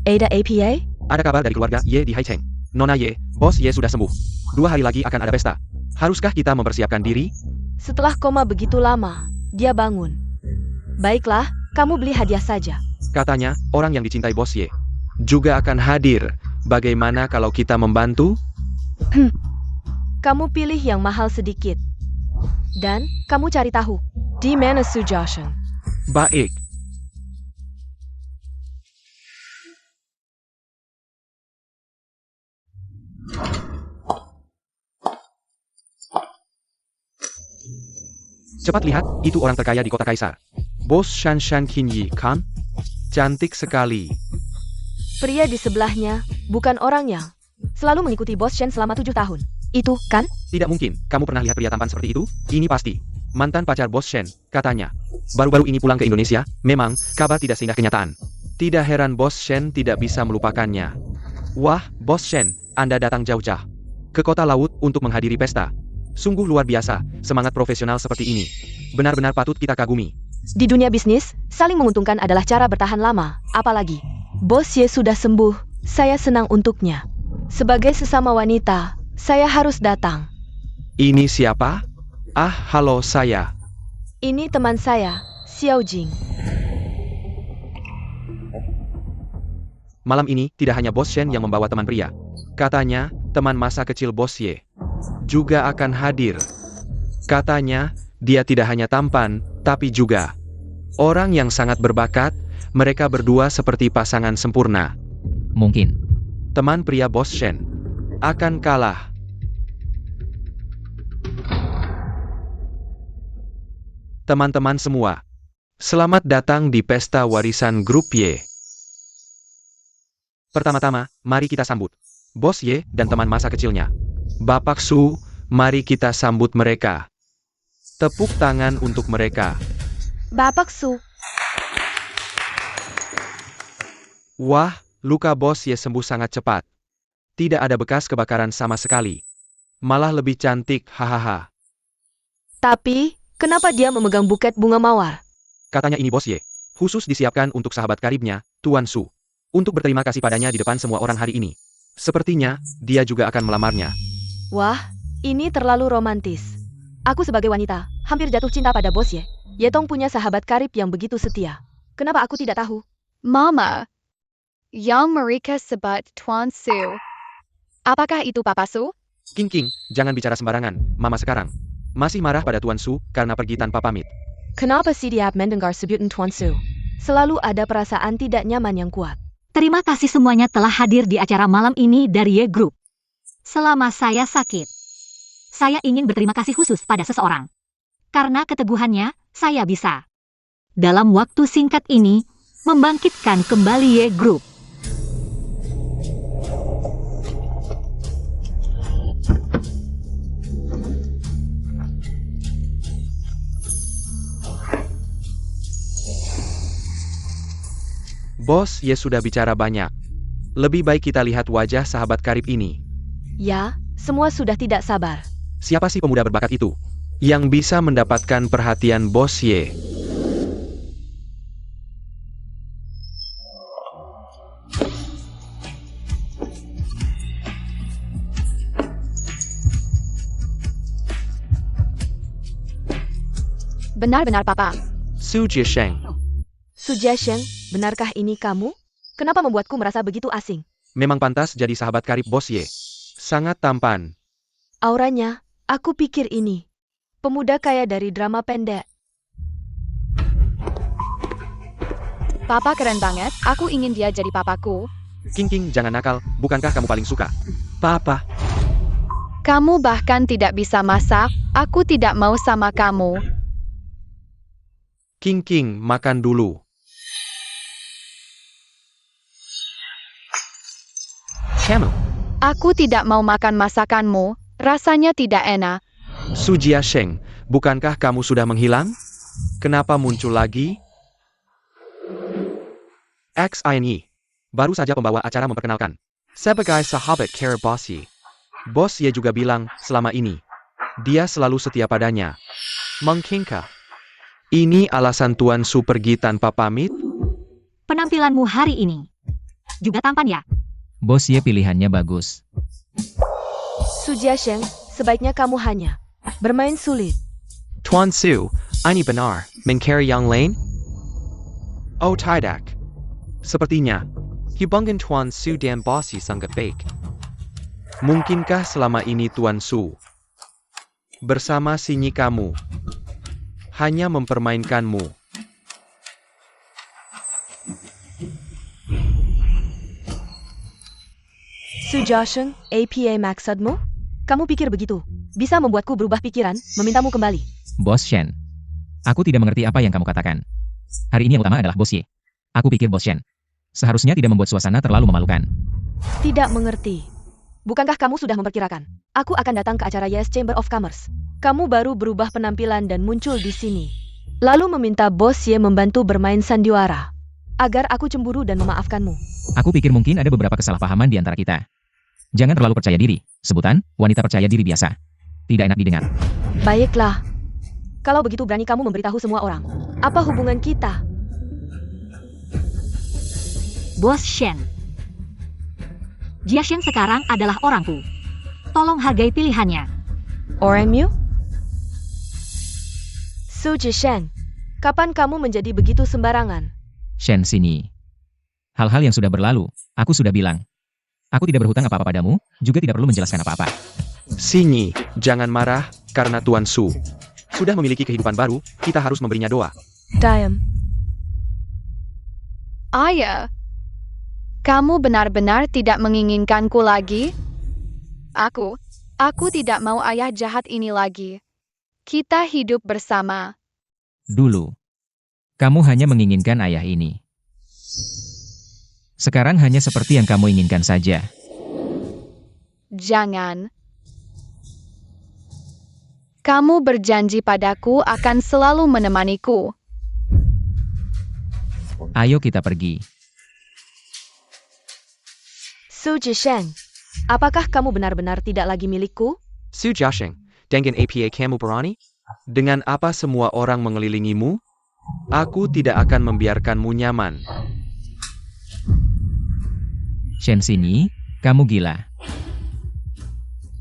Ada APA? Ada kabar dari keluarga Ye di Haicheng. Nona Ye, Bos Ye sudah sembuh. 2 hari lagi akan ada pesta. Haruskah kita mempersiapkan diri? Setelah koma begitu lama, dia bangun. Baiklah, kamu beli hadiah saja. Katanya, orang yang dicintai Bos Ye juga akan hadir. Bagaimana kalau kita membantu? Kamu pilih yang mahal sedikit. Dan, kamu cari tahu. Di mana Sujasheng? Baik. Cepat lihat, itu orang terkaya di kota Kaisar. Bos Shan Qinyi, kan? Cantik sekali. Pria di sebelahnya, bukan orangnya. Selalu mengikuti Bos Shen selama 7 tahun. Itu, kan? Tidak mungkin, kamu pernah lihat pria tampan seperti itu? Ini pasti. Mantan pacar Bos Shen, katanya. Baru-baru ini pulang ke Indonesia, memang, kabar tidak seindah kenyataan. Tidak heran Bos Shen tidak bisa melupakannya. Wah, Bos Shen, Anda datang jauh-jauh ke kota laut untuk menghadiri pesta. Sungguh luar biasa, semangat profesional seperti ini. Benar-benar patut kita kagumi. Di dunia bisnis, saling menguntungkan adalah cara bertahan lama. Apalagi, Bos Ye sudah sembuh, saya senang untuknya. Sebagai sesama wanita, saya harus datang. Ini siapa? Ah, halo saya. Ini teman saya, Xiao Jing. Malam ini, tidak hanya Bos Shen yang membawa teman pria. Katanya, teman masa kecil Bos Ye juga akan hadir. Katanya, dia tidak hanya tampan, tapi juga orang yang sangat berbakat. Mereka berdua seperti pasangan sempurna. Mungkin. Teman pria Bos Shen akan kalah. Teman-teman semua, selamat datang di pesta warisan grup Y. Pertama-tama, mari kita sambut Bos Ye dan teman masa kecilnya. Bapak Su, mari kita sambut mereka. Tepuk tangan untuk mereka. Bapak Su, Wah, luka Bos Ye sembuh sangat cepat. Tidak ada bekas kebakaran sama sekali. Malah lebih cantik, hahaha. tapi, kenapa dia memegang buket bunga mawar? Katanya ini Bos Ye, khusus disiapkan untuk sahabat karibnya, Tuan Su. Untuk berterima kasih padanya di depan semua orang hari ini. Sepertinya, dia juga akan melamarnya. Wah, ini terlalu romantis. Aku sebagai wanita, hampir jatuh cinta pada Bos Ye. Yetong punya sahabat karib yang begitu setia. Kenapa aku tidak tahu? Mama, yang mereka sebut Tuan Su. Apakah itu Papa Su? King, jangan bicara sembarangan, Mama sekarang masih marah pada Tuan Su karena pergi tanpa pamit. Kenapa si dia mendengar sebutan Tuan Su? Selalu ada perasaan tidak nyaman yang kuat. Terima kasih semuanya telah hadir di acara malam ini dari Ye Group. Selama saya sakit, saya ingin berterima kasih khusus pada seseorang. Karena keteguhannya, saya bisa, dalam waktu singkat ini, membangkitkan kembali Ye Group. Bos Ye sudah bicara banyak. Lebih baik kita lihat wajah sahabat karib ini. Ya, semua sudah tidak sabar. Siapa sih pemuda berbakat itu? Yang bisa mendapatkan perhatian Bos Ye. Benar-benar Papa. Su Jiasheng. Su Jiasheng, benarkah ini kamu? Kenapa membuatku merasa begitu asing? Memang pantas jadi sahabat karib Bos Ye. Sangat tampan. Auranya, aku pikir ini. Pemuda kaya dari drama pendek. Papa keren banget, aku ingin dia jadi papaku. King, jangan nakal. Bukankah kamu paling suka? Papa. Kamu bahkan tidak bisa masak, aku tidak mau sama kamu. King, makan dulu. Kamu. Aku tidak mau makan masakanmu, rasanya tidak enak. Su Jiasheng, bukankah kamu sudah menghilang? Kenapa muncul lagi? XINY. Baru saja pembawa acara memperkenalkan. Sebagai sahabat karib Bos Ye. Bos Ye juga bilang, selama ini. Dia selalu setia padanya. Mengkingkah. Ini alasan Tuan Su pergi tanpa pamit? Penampilanmu hari ini juga tampan ya? Bos Ye pilihannya bagus. Su Jiasheng, sebaiknya kamu hanya bermain sulit. Tuan Su, ini benar, mencari yang lain? Oh tidak. Sepertinya, hubungan Tuan Su dan Bos Ye sangat baik. Mungkinkah selama ini Tuan Su bersama Sinyi kamu hanya mempermainkanmu? Su Jiasheng, APA maksudmu? Kamu pikir begitu? Bisa membuatku berubah pikiran, memintamu kembali. Bos Shen. Aku tidak mengerti apa yang kamu katakan. Hari ini yang utama adalah Bos Ye. Aku pikir Bos Shen seharusnya tidak membuat suasana terlalu memalukan. Tidak mengerti. Bukankah kamu sudah memperkirakan? Aku akan datang ke acara Yes Chamber of Commerce. Kamu baru berubah penampilan dan muncul di sini. Lalu meminta Bos Ye membantu bermain sandiwara. Agar aku cemburu dan memaafkanmu. Aku pikir mungkin ada beberapa kesalahpahaman di antara kita. Jangan terlalu percaya diri. Sebutan, wanita percaya diri biasa. Tidak enak didengar. Baiklah. Kalau begitu berani kamu memberitahu semua orang. Apa hubungan kita? Bos Shen. Jiasheng sekarang adalah orangku. Tolong hargai pilihannya. Orangmu? Su Jiasheng, kapan kamu menjadi begitu sembarangan? Shen sini. Hal-hal yang sudah berlalu, aku sudah bilang. Aku tidak berhutang apa-apa padamu, juga tidak perlu menjelaskan apa-apa. Sinyi, jangan marah, karena Tuan Su sudah memiliki kehidupan baru, kita harus memberinya doa. Diam. Ayah, kamu benar-benar tidak menginginkanku lagi? Aku tidak mau ayah jahat ini lagi. Kita hidup bersama. Dulu, kamu hanya menginginkan ayah ini. Sekarang hanya seperti yang kamu inginkan saja. Jangan. Kamu berjanji padaku akan selalu menemaniku. Ayo kita pergi. Su Jiasheng, apakah kamu benar-benar tidak lagi milikku? Su Jiasheng, dengan APA kamu berani? Dengan apa semua orang mengelilingimu? Aku tidak akan membiarkanmu nyaman. Shen sini, kamu gila.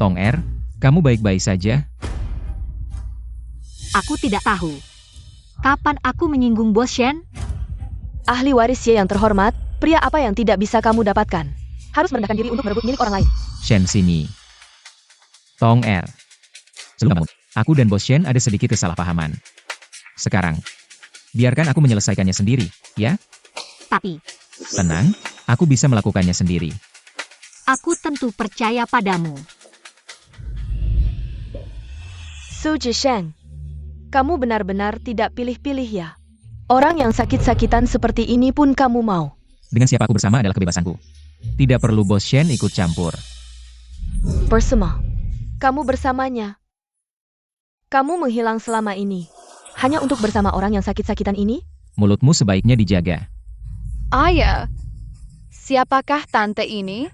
Tong Er, kamu baik-baik saja? Aku tidak tahu. Kapan aku menyinggung Bos Shen? Ahli waris Ye yang terhormat, pria apa yang tidak bisa kamu dapatkan? Harus merendahkan diri untuk merebut milik orang lain. Shen sini. Tong Er. Sebelum kamu, aku dan Bos Shen ada sedikit kesalahpahaman. Sekarang, biarkan aku menyelesaikannya sendiri, ya? Tapi, Tenang, aku bisa melakukannya sendiri. aku tentu percaya padamu. Su Jiasheng, kamu benar-benar tidak pilih-pilih ya? Orang yang sakit-sakitan seperti ini pun kamu mau? Dengan siapa aku bersama adalah kebebasanku. Tidak perlu Bos Shen ikut campur. Bersama. Kamu bersamanya. Kamu menghilang selama ini. Hanya untuk bersama orang yang sakit-sakitan ini? Mulutmu sebaiknya dijaga. Ayah, siapakah tante ini?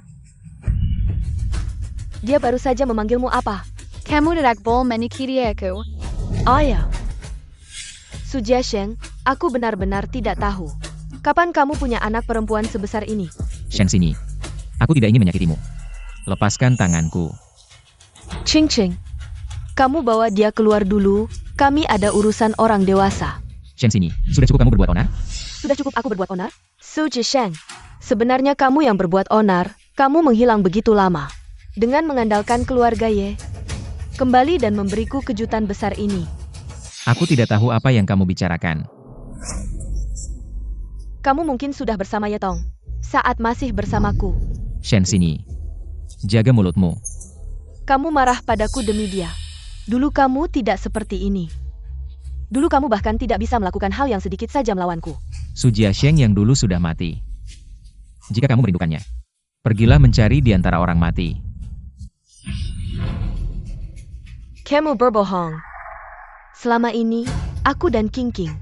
Dia baru saja memanggilmu apa? Kamu tidak boleh menyakiti aku. Ayah. Su Jiasheng, aku benar-benar tidak tahu. Kapan kamu punya anak perempuan sebesar ini? Sheng sini. Aku tidak ingin menyakitimu. Lepaskan tanganku. Ching Ching, kamu bawa dia keluar dulu. Kami ada urusan orang dewasa. Sheng sini. Sudah cukup kamu berbuat onar? Sudah cukup aku berbuat onar? Su Jisheng, sebenarnya kamu yang berbuat onar. Kamu menghilang begitu lama. Dengan mengandalkan keluarga Ye, kembali dan memberiku kejutan besar ini. Aku tidak tahu apa yang kamu bicarakan. Kamu mungkin sudah bersama Ye Tong saat masih bersamaku. Shen sini. Jaga mulutmu. Kamu marah padaku demi dia. Dulu kamu tidak seperti ini. Dulu kamu bahkan tidak bisa melakukan hal yang sedikit saja melawanku. Su Jiasheng yang dulu sudah mati. Jika kamu merindukannya, pergilah mencari di antara orang mati. Kamu berbohong. Selama ini, aku dan King King.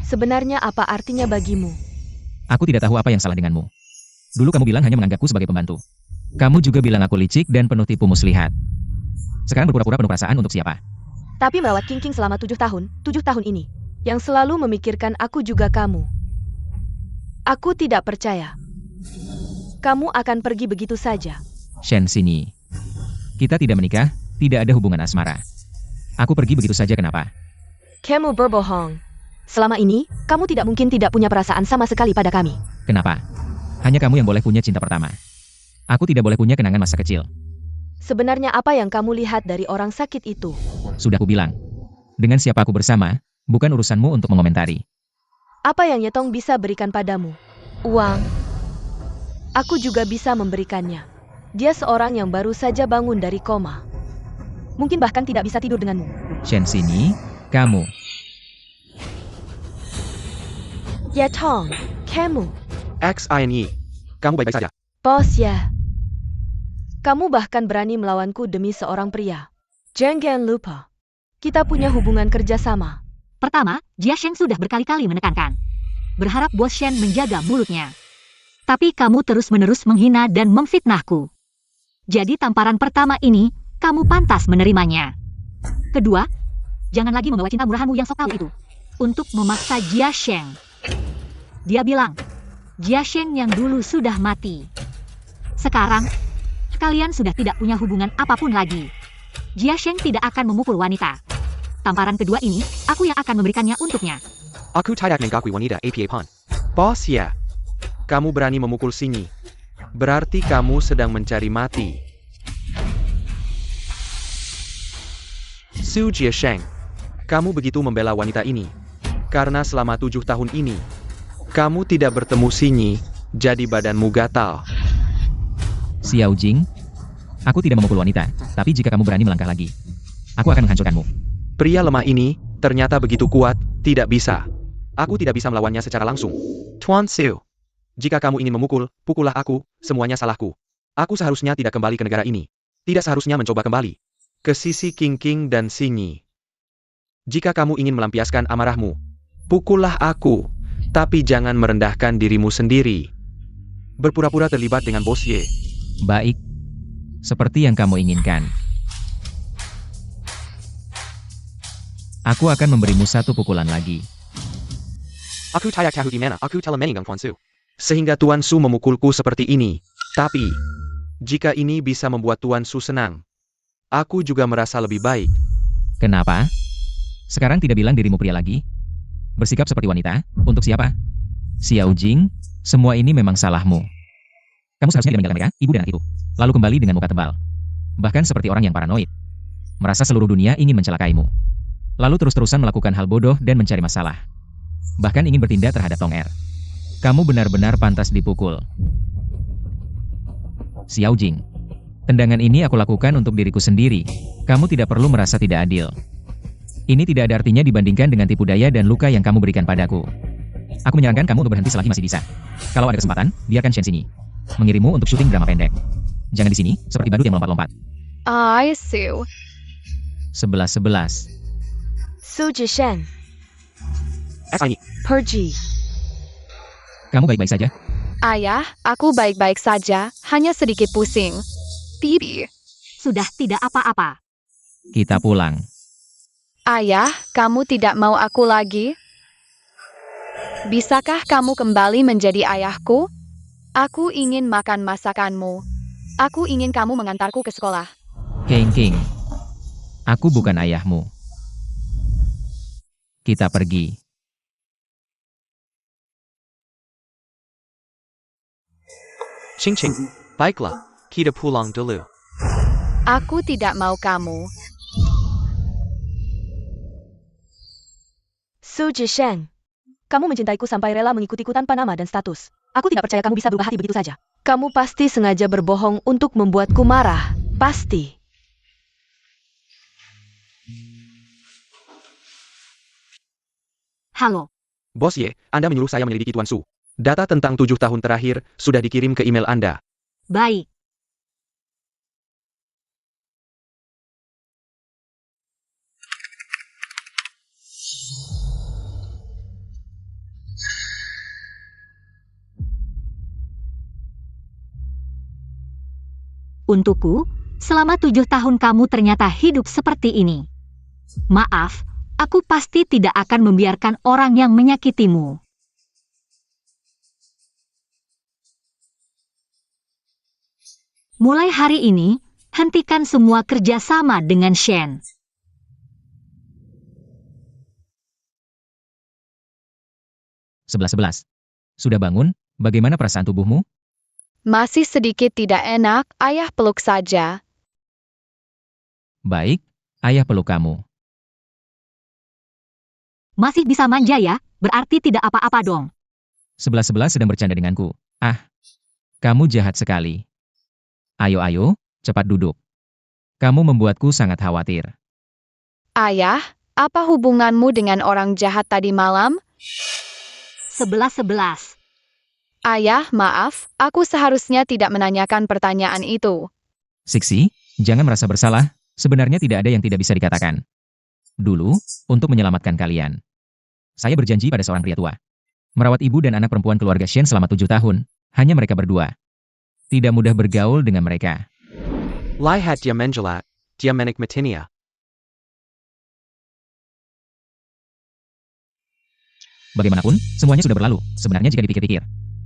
Sebenarnya apa artinya bagimu? Aku tidak tahu apa yang salah denganmu. Dulu kamu bilang hanya menganggapku sebagai pembantu. Kamu juga bilang aku licik dan penuh tipu muslihat. Sekarang berpura-pura penuh perasaan untuk siapa? Tapi merawat King King selama 7 tahun ini. Yang selalu memikirkan aku juga kamu. Aku tidak percaya. Kamu akan pergi begitu saja. Shen sini. Kita tidak menikah, tidak ada hubungan asmara. Aku pergi begitu saja kenapa? Kamu berbohong. Selama ini, kamu tidak mungkin tidak punya perasaan sama sekali pada kami. Kenapa? Hanya kamu yang boleh punya cinta pertama. Aku tidak boleh punya kenangan masa kecil. Sebenarnya apa yang kamu lihat dari orang sakit itu? Sudah kubilang. Dengan siapa aku bersama, bukan urusanmu untuk mengomentari. Apa yang Yetong bisa berikan padamu? Uang. Aku juga bisa memberikannya. Dia seorang yang baru saja bangun dari koma. Mungkin bahkan tidak bisa tidur denganmu. Shen sini, kamu. Yetong, kamu. XINY. Kamu baik-baik saja. Bos ya. Kamu bahkan berani melawanku demi seorang pria. Jangan lupa. Kita punya hubungan kerjasama. Pertama, Jiasheng sudah berkali-kali menekankan. Berharap Bos Shen menjaga mulutnya. Tapi kamu terus-menerus menghina dan memfitnahku. Jadi tamparan pertama ini, kamu pantas menerimanya. Kedua, jangan lagi membawa cinta murahanmu yang sok tahu itu. Untuk memaksa Jiasheng. Dia bilang, Jiasheng yang dulu sudah mati. Sekarang, kalian sudah tidak punya hubungan apapun lagi. Jiasheng tidak akan memukul wanita. Tamparan kedua ini, aku yang akan memberikannya untuknya. Aku tidak mengakui wanita APA Pon. Bos ya. Kamu berani memukul Sinyi. Berarti kamu sedang mencari mati. Su Jiasheng. Kamu begitu membela wanita ini. Karena selama 7 tahun ini, kamu tidak bertemu Sinyi, jadi badanmu gatal. Xiao Jing. Aku tidak memukul wanita, tapi jika kamu berani melangkah lagi, aku akan menghancurkanmu. Pria lemah ini, ternyata begitu kuat, tidak bisa. Aku tidak bisa melawannya secara langsung. Tuan Siu. Jika kamu ingin memukul, pukullah aku, semuanya salahku. Aku seharusnya tidak kembali ke negara ini. Tidak seharusnya mencoba kembali ke sisi King King dan Sinyi. Jika kamu ingin melampiaskan amarahmu, pukullah aku, tapi jangan merendahkan dirimu sendiri. Berpura-pura terlibat dengan Bos Ye. Baik. Seperti yang kamu inginkan. Aku akan memberimu satu pukulan lagi. Aku tidak tahu di mana aku telah meninggal Tuan Su. Sehingga Tuan Su memukulku seperti ini. Tapi, jika ini bisa membuat Tuan Su senang, aku juga merasa lebih baik. Kenapa? Sekarang tidak bilang dirimu pria lagi? Bersikap seperti wanita? Untuk siapa? Xiao Jing, semua ini memang salahmu. Kamu seharusnya tidak meninggalkan mereka, ibu dan anak itu. Lalu kembali dengan muka tebal. Bahkan seperti orang yang paranoid. Merasa seluruh dunia ingin mencelakaimu. Lalu terus-terusan melakukan hal bodoh dan mencari masalah. Bahkan ingin bertindak terhadap Tong Er. Kamu benar-benar pantas dipukul. Xiao Jing. Tendangan ini aku lakukan untuk diriku sendiri. Kamu tidak perlu merasa tidak adil. Ini tidak ada artinya dibandingkan dengan tipu daya dan luka yang kamu berikan padaku. Aku menyarankan kamu untuk berhenti selagi masih bisa. Kalau ada kesempatan, biarkan Shen sini mengirimmu untuk syuting drama pendek. Jangan di sini, seperti badut yang melompat-lompat. I see. 11-11. Su Jisheng, XINY. pergi. Kamu baik-baik saja? Ayah, aku baik-baik saja, hanya sedikit pusing. Bibi. Sudah tidak apa-apa. Kita pulang. Ayah, kamu tidak mau aku lagi? Bisakah kamu kembali menjadi ayahku? Aku ingin makan masakanmu. Aku ingin kamu mengantarku ke sekolah. King. Aku bukan ayahmu. Kita pergi. Ching Ching, baiklah, kita pulang dulu. Aku tidak mau kamu. Su Jisheng, kamu mencintaiku sampai rela mengikutiku tanpa nama dan status. Aku tidak percaya kamu bisa berubah hati begitu saja. Kamu pasti sengaja berbohong untuk membuatku marah. Pasti. Halo, Bos Ye, Anda menyuruh saya menyelidiki Tuan Su. Data tentang 7 tahun terakhir sudah dikirim ke email Anda. baik. Untukku, selama 7 tahun kamu ternyata hidup seperti ini. Maaf, aku pasti tidak akan membiarkan orang yang menyakitimu. Mulai hari ini, hentikan semua kerjasama dengan Shen. Sebelas. Sudah bangun? Bagaimana perasaan tubuhmu? Masih sedikit tidak enak, ayah peluk saja. Baik, ayah peluk kamu. Masih bisa manja ya, berarti tidak apa-apa dong. 11 sedang bercanda denganku. Ah, kamu jahat sekali. Ayo, cepat duduk. Kamu membuatku sangat khawatir. Ayah, apa hubunganmu dengan orang jahat tadi malam? 11. Ayah, maaf, aku seharusnya tidak menanyakan pertanyaan itu. Siksi, jangan merasa bersalah. Sebenarnya tidak ada yang tidak bisa dikatakan. Dulu, untuk menyelamatkan kalian, saya berjanji pada seorang pria tua. Merawat ibu dan anak perempuan keluarga Shen selama 7 tahun. Hanya mereka berdua. Tidak mudah bergaul dengan mereka. Lihat dia menjelat, dia menikmatinya. Bagaimanapun, semuanya sudah berlalu, sebenarnya jika dipikir-pikir.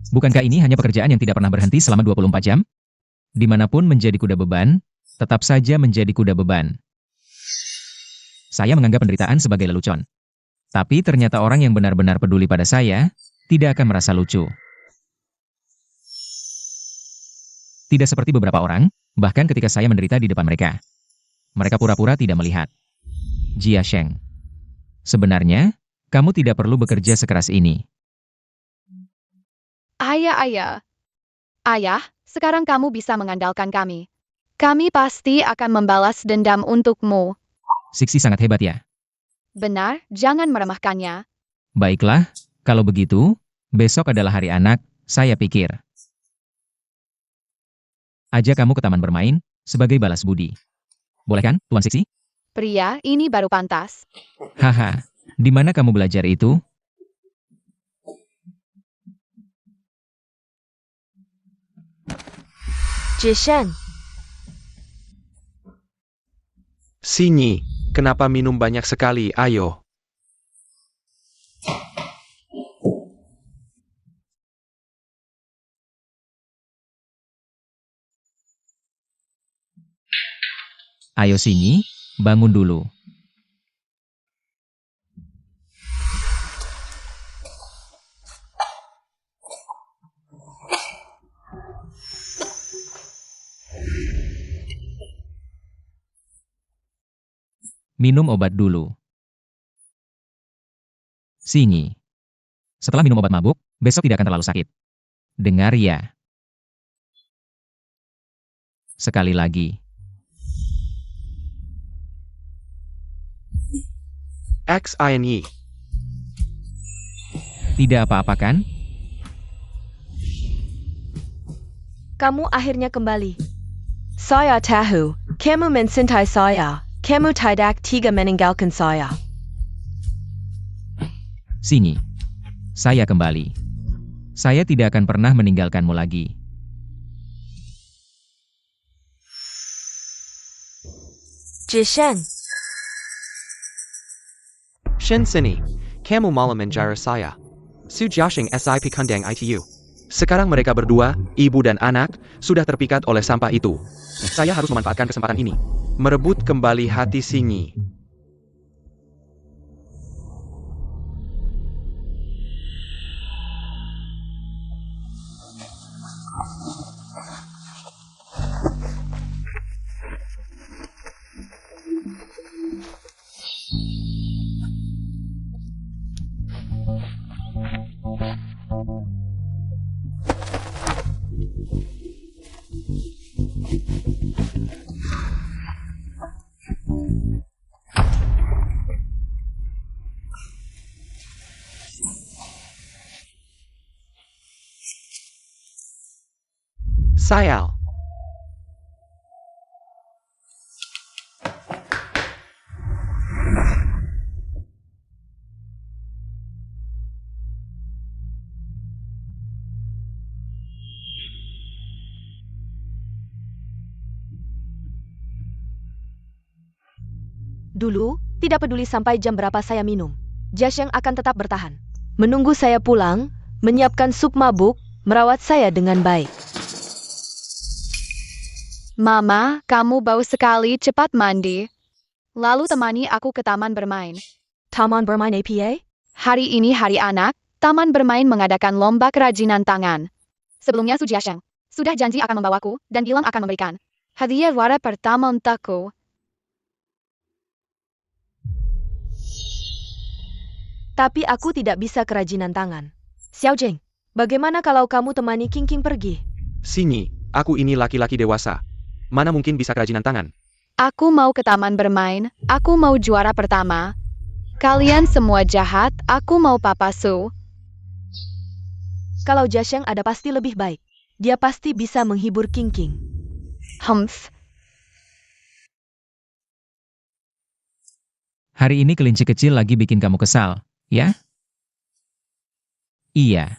Bukankah ini hanya pekerjaan yang tidak pernah berhenti selama 24 jam? Dimanapun menjadi kuda beban, tetap saja menjadi kuda beban. Saya menganggap penderitaan sebagai lelucon. Tapi ternyata orang yang benar-benar peduli pada saya, tidak akan merasa lucu. Tidak seperti beberapa orang, bahkan ketika saya menderita di depan mereka. Mereka pura-pura tidak melihat. Jia Sheng. Sebenarnya, kamu tidak perlu bekerja sekeras ini. Ayah. Ayah, sekarang kamu bisa mengandalkan kami. Kami pasti akan membalas dendam untukmu. Siksi sangat hebat ya. Benar, jangan meremehkannya. Baiklah, kalau begitu, besok adalah hari anak, saya pikir. Ajak kamu ke taman bermain, sebagai balas budi. Boleh kan, Tuan Siksi? Pria, ini baru pantas. Haha, di mana kamu belajar itu? Jisheng, Sini, kenapa minum banyak sekali, ayo. Ayo sini, bangun dulu. Minum obat dulu. Singi. Setelah minum obat mabuk, besok tidak akan terlalu sakit. Dengar ya. Sekali lagi. XINE. Tidak apa-apa kan? kamu akhirnya kembali. Saya tahu, kamu mencintai saya. Kamu tidak tega meninggalkan saya. Singi. Saya kembali. Saya tidak akan pernah meninggalkanmu lagi. Jisheng, Shen sini, kamu malam menjara saya. Su Jiasheng SIP Kandang ITU. Sekarang mereka berdua, ibu dan anak, sudah terpikat oleh sampah itu. Saya harus memanfaatkan kesempatan ini. Merebut kembali hati Sinyi. Sayal. dulu, tidak peduli sampai jam berapa saya minum. Jiasheng akan tetap bertahan. Menunggu saya pulang, menyiapkan sup mabuk, merawat saya dengan baik. Mama, kamu bau sekali, cepat mandi. Lalu temani aku ke taman bermain. Taman bermain APA? Hari ini hari anak, taman bermain mengadakan lomba kerajinan tangan. Sebelumnya Su Jiasheng sudah janji akan membawaku dan bilang akan memberikan hadiah juara pertama untukku. Tapi aku tidak bisa kerajinan tangan. Xiao Jing, bagaimana kalau kamu temani King King pergi? Sinyi, aku ini laki-laki dewasa. Mana mungkin bisa kerajinan tangan? Aku mau ke taman bermain, aku mau juara pertama. Kalian semua jahat, aku mau Papa Su. Kalau Jiasheng ada pasti lebih baik. Dia pasti bisa menghibur King King. Humph. Hari ini kelinci kecil lagi bikin kamu kesal, ya? Iya.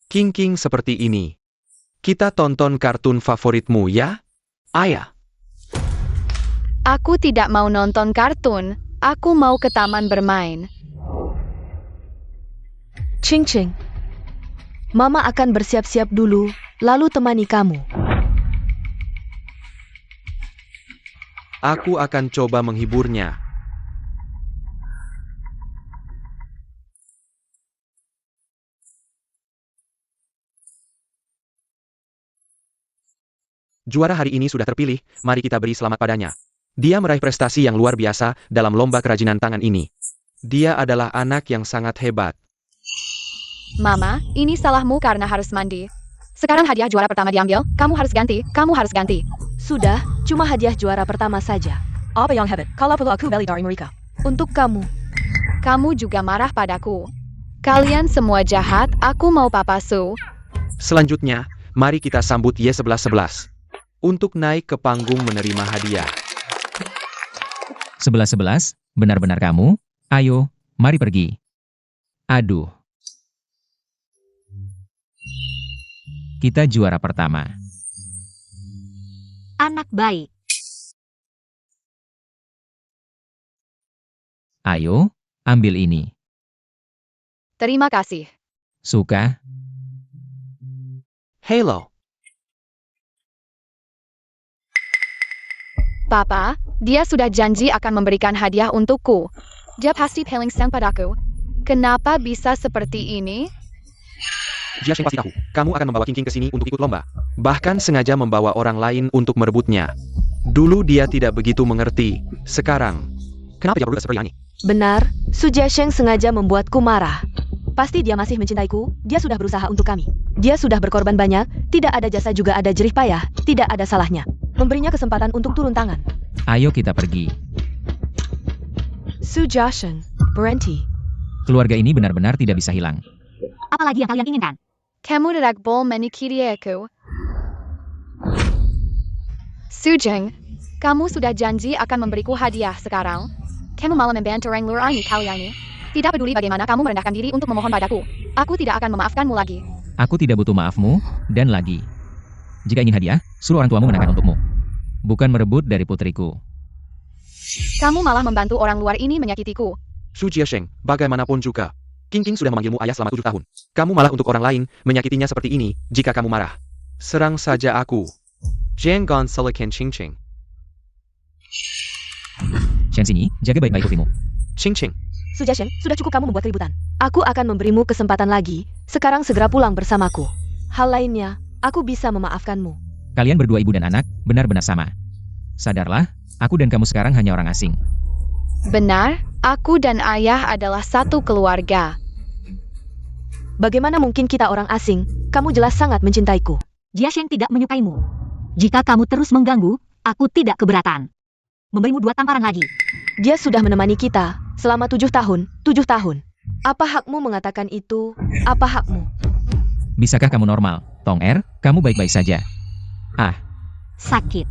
King seperti ini. Kita tonton kartun favoritmu ya, Ayah. Aku tidak mau nonton kartun, aku mau ke taman bermain. Ching Ching, Mama akan bersiap-siap dulu, lalu temani kamu. Aku akan coba menghiburnya. Juara hari ini sudah terpilih, mari kita beri selamat padanya. Dia meraih prestasi yang luar biasa dalam lomba kerajinan tangan ini. Dia adalah anak yang sangat hebat. Mama, ini salahmu karena harus mandi. Sekarang hadiah juara pertama diambil, kamu harus ganti. Sudah, cuma hadiah juara pertama saja. Apa yang hebat? Kalau perlu aku beli dari mereka. Untuk kamu. Kamu juga marah padaku. Kalian semua jahat, aku mau Papa Su. Selanjutnya, mari kita sambut Y1111. Untuk naik ke panggung menerima hadiah. 11-11, benar-benar kamu? Ayo, mari pergi. Aduh. Kita juara pertama. Anak baik. Ayo, ambil ini. Terima kasih. Suka? Halo. Papa, dia sudah janji akan memberikan hadiah untukku. Dia pasti paling sayang padaku. Kenapa bisa seperti ini? Jiasheng pasti tahu, kamu akan membawa King ke sini untuk ikut lomba. Bahkan sengaja membawa orang lain untuk merebutnya. Dulu dia tidak begitu mengerti. Sekarang, kenapa dia berubah seperti ini? Benar, Su Jiasheng sengaja membuatku marah. Pasti dia masih mencintaiku, dia sudah berusaha untuk kami. Dia sudah berkorban banyak, tidak ada jasa juga ada jerih payah, tidak ada salahnya. Memberinya kesempatan untuk turun tangan. Ayo kita pergi. Su Jiasheng, berhenti. Keluarga ini benar-benar tidak bisa hilang. Apalagi yang kalian inginkan? Kamu tidak boleh menyakiti aku. Sujeng, Kamu sudah janji akan memberiku hadiah sekarang. Kamu malah membantu orang luar ini kalian ini. Tidak peduli bagaimana kamu merendahkan diri untuk memohon padaku. Aku tidak akan memaafkanmu lagi. Aku tidak butuh maafmu, dan lagi. Jika ingin hadiah, suruh orang tuamu menangkan untukmu. Bukan merebut dari putriku. Kamu malah membantu orang luar ini menyakitiku. Su Jiasheng, bagaimanapun juga. King King sudah memanggilmu ayah selama 7 tahun. Kamu malah untuk orang lain, menyakitinya seperti ini, jika kamu marah. Serang saja aku. Jangan selekan Ching Ching. Sheng sini, jaga baik-baik putrimu. Ching Ching. Su Jiasheng, sudah cukup kamu membuat keributan. Aku akan memberimu kesempatan lagi. Sekarang segera pulang bersamaku. Hal lainnya, aku bisa memaafkanmu. Kalian berdua ibu dan anak, benar-benar sama. Sadarlah, aku dan kamu sekarang hanya orang asing. Benar, aku dan ayah adalah satu keluarga. Bagaimana mungkin kita orang asing? Kamu jelas sangat mencintaiku. Jiasheng tidak menyukaimu. Jika kamu terus mengganggu, aku tidak keberatan. Memberimu 2 tamparan lagi. Dia sudah menemani kita selama 7 tahun. 7 tahun. Apa hakmu mengatakan itu? Apa hakmu? Bisakah kamu normal? Tong Er, kamu baik-baik saja. Ah, Sakit.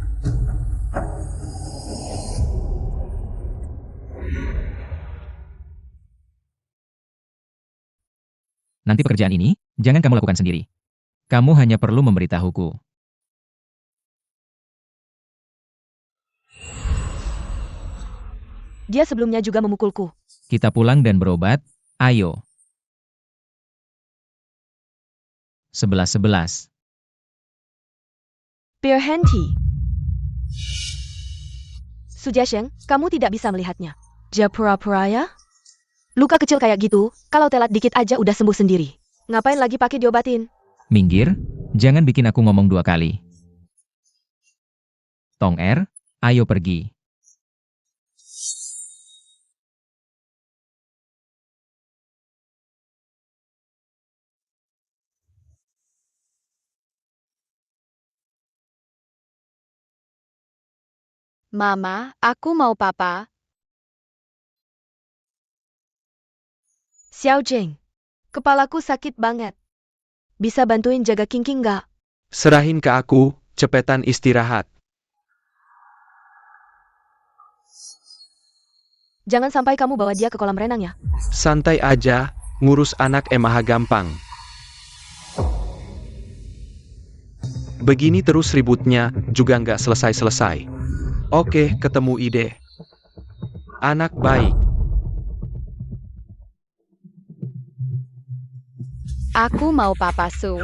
nanti pekerjaan ini, jangan kamu lakukan sendiri. Kamu hanya perlu memberitahuku. Dia sebelumnya juga memukulku. Kita pulang dan berobat, ayo. 11-11. Pierre Henti. Su Jiasheng, kamu tidak bisa melihatnya. Dia pura-pura ya? Luka kecil kayak gitu, kalau telat dikit aja udah sembuh sendiri. Ngapain lagi pakai diobatin? Minggir, jangan bikin aku ngomong 2 kali. Tong Er, ayo pergi. Mama, aku mau papa. Xiao Jing, kepalaku sakit banget. Bisa bantuin jaga King King nggak? Serahin ke aku, cepetan istirahat. Jangan sampai kamu bawa dia ke kolam renang ya. Santai aja, ngurus anak emaha gampang. Begini terus ributnya, juga nggak selesai-selesai. Oke, ketemu ide. Anak baik. Aku mau papa Su.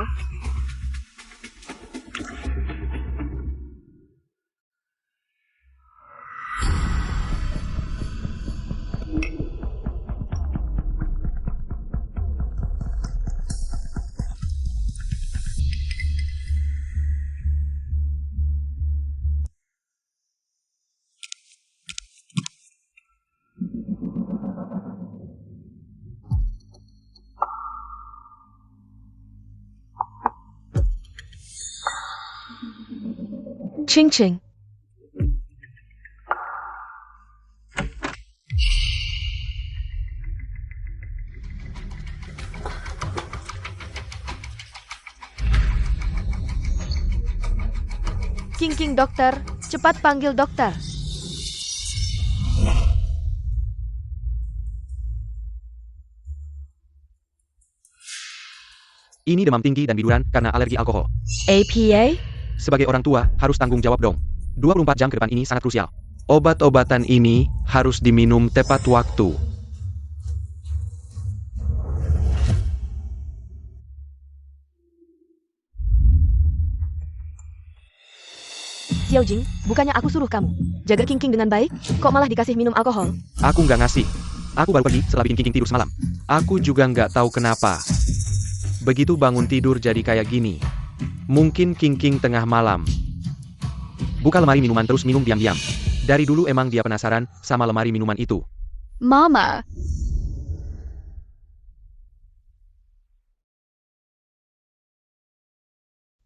Ching Ching. King King dokter, cepat panggil dokter. Ini demam tinggi dan biduran karena alergi alkohol. APA? Sebagai orang tua, harus tanggung jawab dong. 24 jam ke depan ini sangat krusial. Obat-obatan ini harus diminum tepat waktu. Xiao Jing, bukannya aku suruh kamu jaga King King dengan baik, kok malah dikasih minum alkohol? Aku nggak ngasih. Aku baru pergi setelah bikin King tidur semalam. Aku juga nggak tahu kenapa. Begitu bangun tidur jadi kayak gini. Mungkin King tengah malam. Buka lemari minuman terus minum diam-diam. Dari dulu emang dia penasaran sama lemari minuman itu. Mama,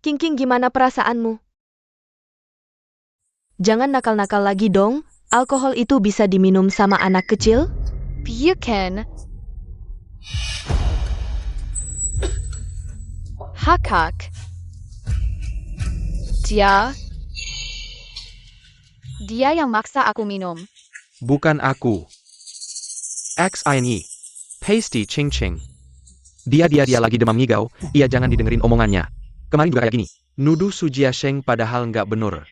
King King, gimana perasaanmu? Jangan nakal-nakal lagi dong, alkohol itu bisa diminum sama anak kecil? Bukan. Hakak. Dia Dia yang maksa aku minum. Bukan aku. XINE. Pasty Ching Ching. Dia lagi demam ngigau, ia jangan didengerin omongannya. Kemarin juga kayak gini. Nuduh Sujia Sheng padahal nggak bener.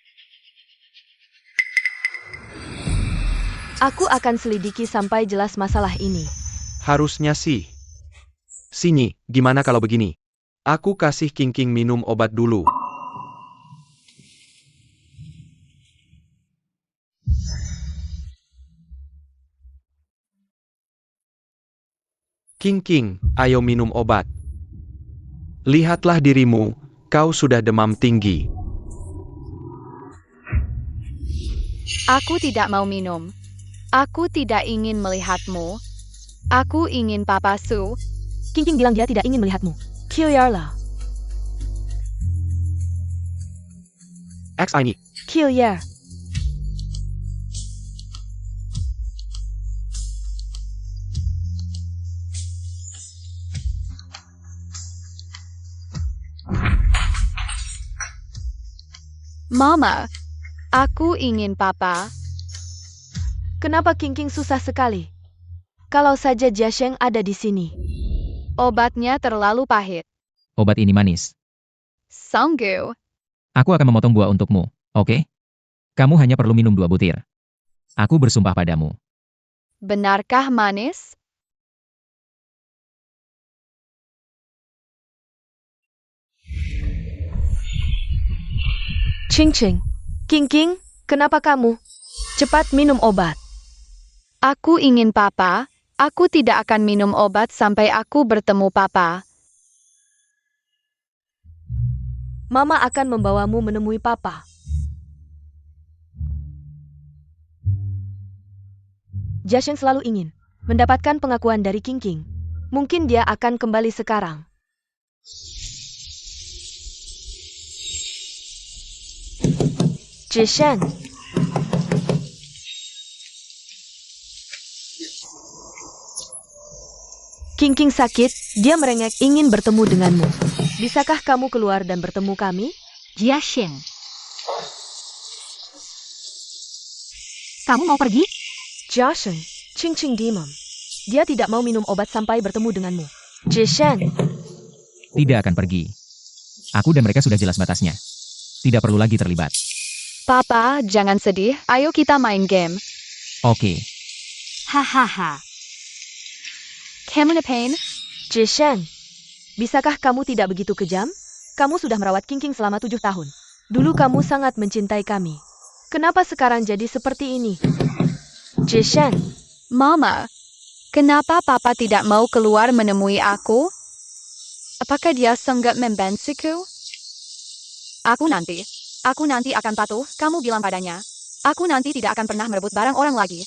Aku akan selidiki sampai jelas masalah ini. Harusnya sih. Sini, gimana kalau begini? Aku kasih King King minum obat dulu. King King, ayo minum obat. Lihatlah dirimu, kau sudah demam tinggi. Aku tidak mau minum. Aku tidak ingin melihatmu. Aku ingin Papa Su. King King bilang dia tidak ingin melihatmu. Kyuyarla. XINE. Kyuyar. Mama, aku ingin Papa. Kenapa King King susah sekali? Kalau saja Jia Sheng ada di sini. Obatnya terlalu pahit. Obat ini manis. Songgu. Aku akan memotong buah untukmu, oke? Kamu hanya perlu minum 2 butir. Aku bersumpah padamu. Benarkah manis? Ching Ching. King King, kenapa kamu? Cepat minum obat. Aku ingin Papa. Aku tidak akan minum obat sampai aku bertemu Papa. Mama akan membawamu menemui Papa. Jia Sheng selalu ingin mendapatkan pengakuan dari King King. Mungkin dia akan kembali sekarang. Jishan. King King sakit, dia merengek ingin bertemu denganmu. Bisakah kamu keluar dan bertemu kami? Jia Sheng. Kamu mau pergi? Jia Sheng, Ching Ching dimam. Dia tidak mau minum obat sampai bertemu denganmu. Jishan. Tidak akan pergi. Aku dan mereka sudah jelas batasnya. Tidak perlu lagi terlibat. Papa, jangan sedih. Ayo kita main game. Oke. Hahaha. Kamu pain? Jishan. Bisakah kamu tidak begitu kejam? Kamu sudah merawat King King selama 7 tahun. Dulu kamu sangat mencintai kami. Kenapa sekarang jadi seperti ini? Jishan. Mama, kenapa Papa tidak mau keluar menemui aku? Apakah dia sangat membenciku? Aku nanti akan patuh, kamu bilang padanya. Aku nanti tidak akan pernah merebut barang orang lagi.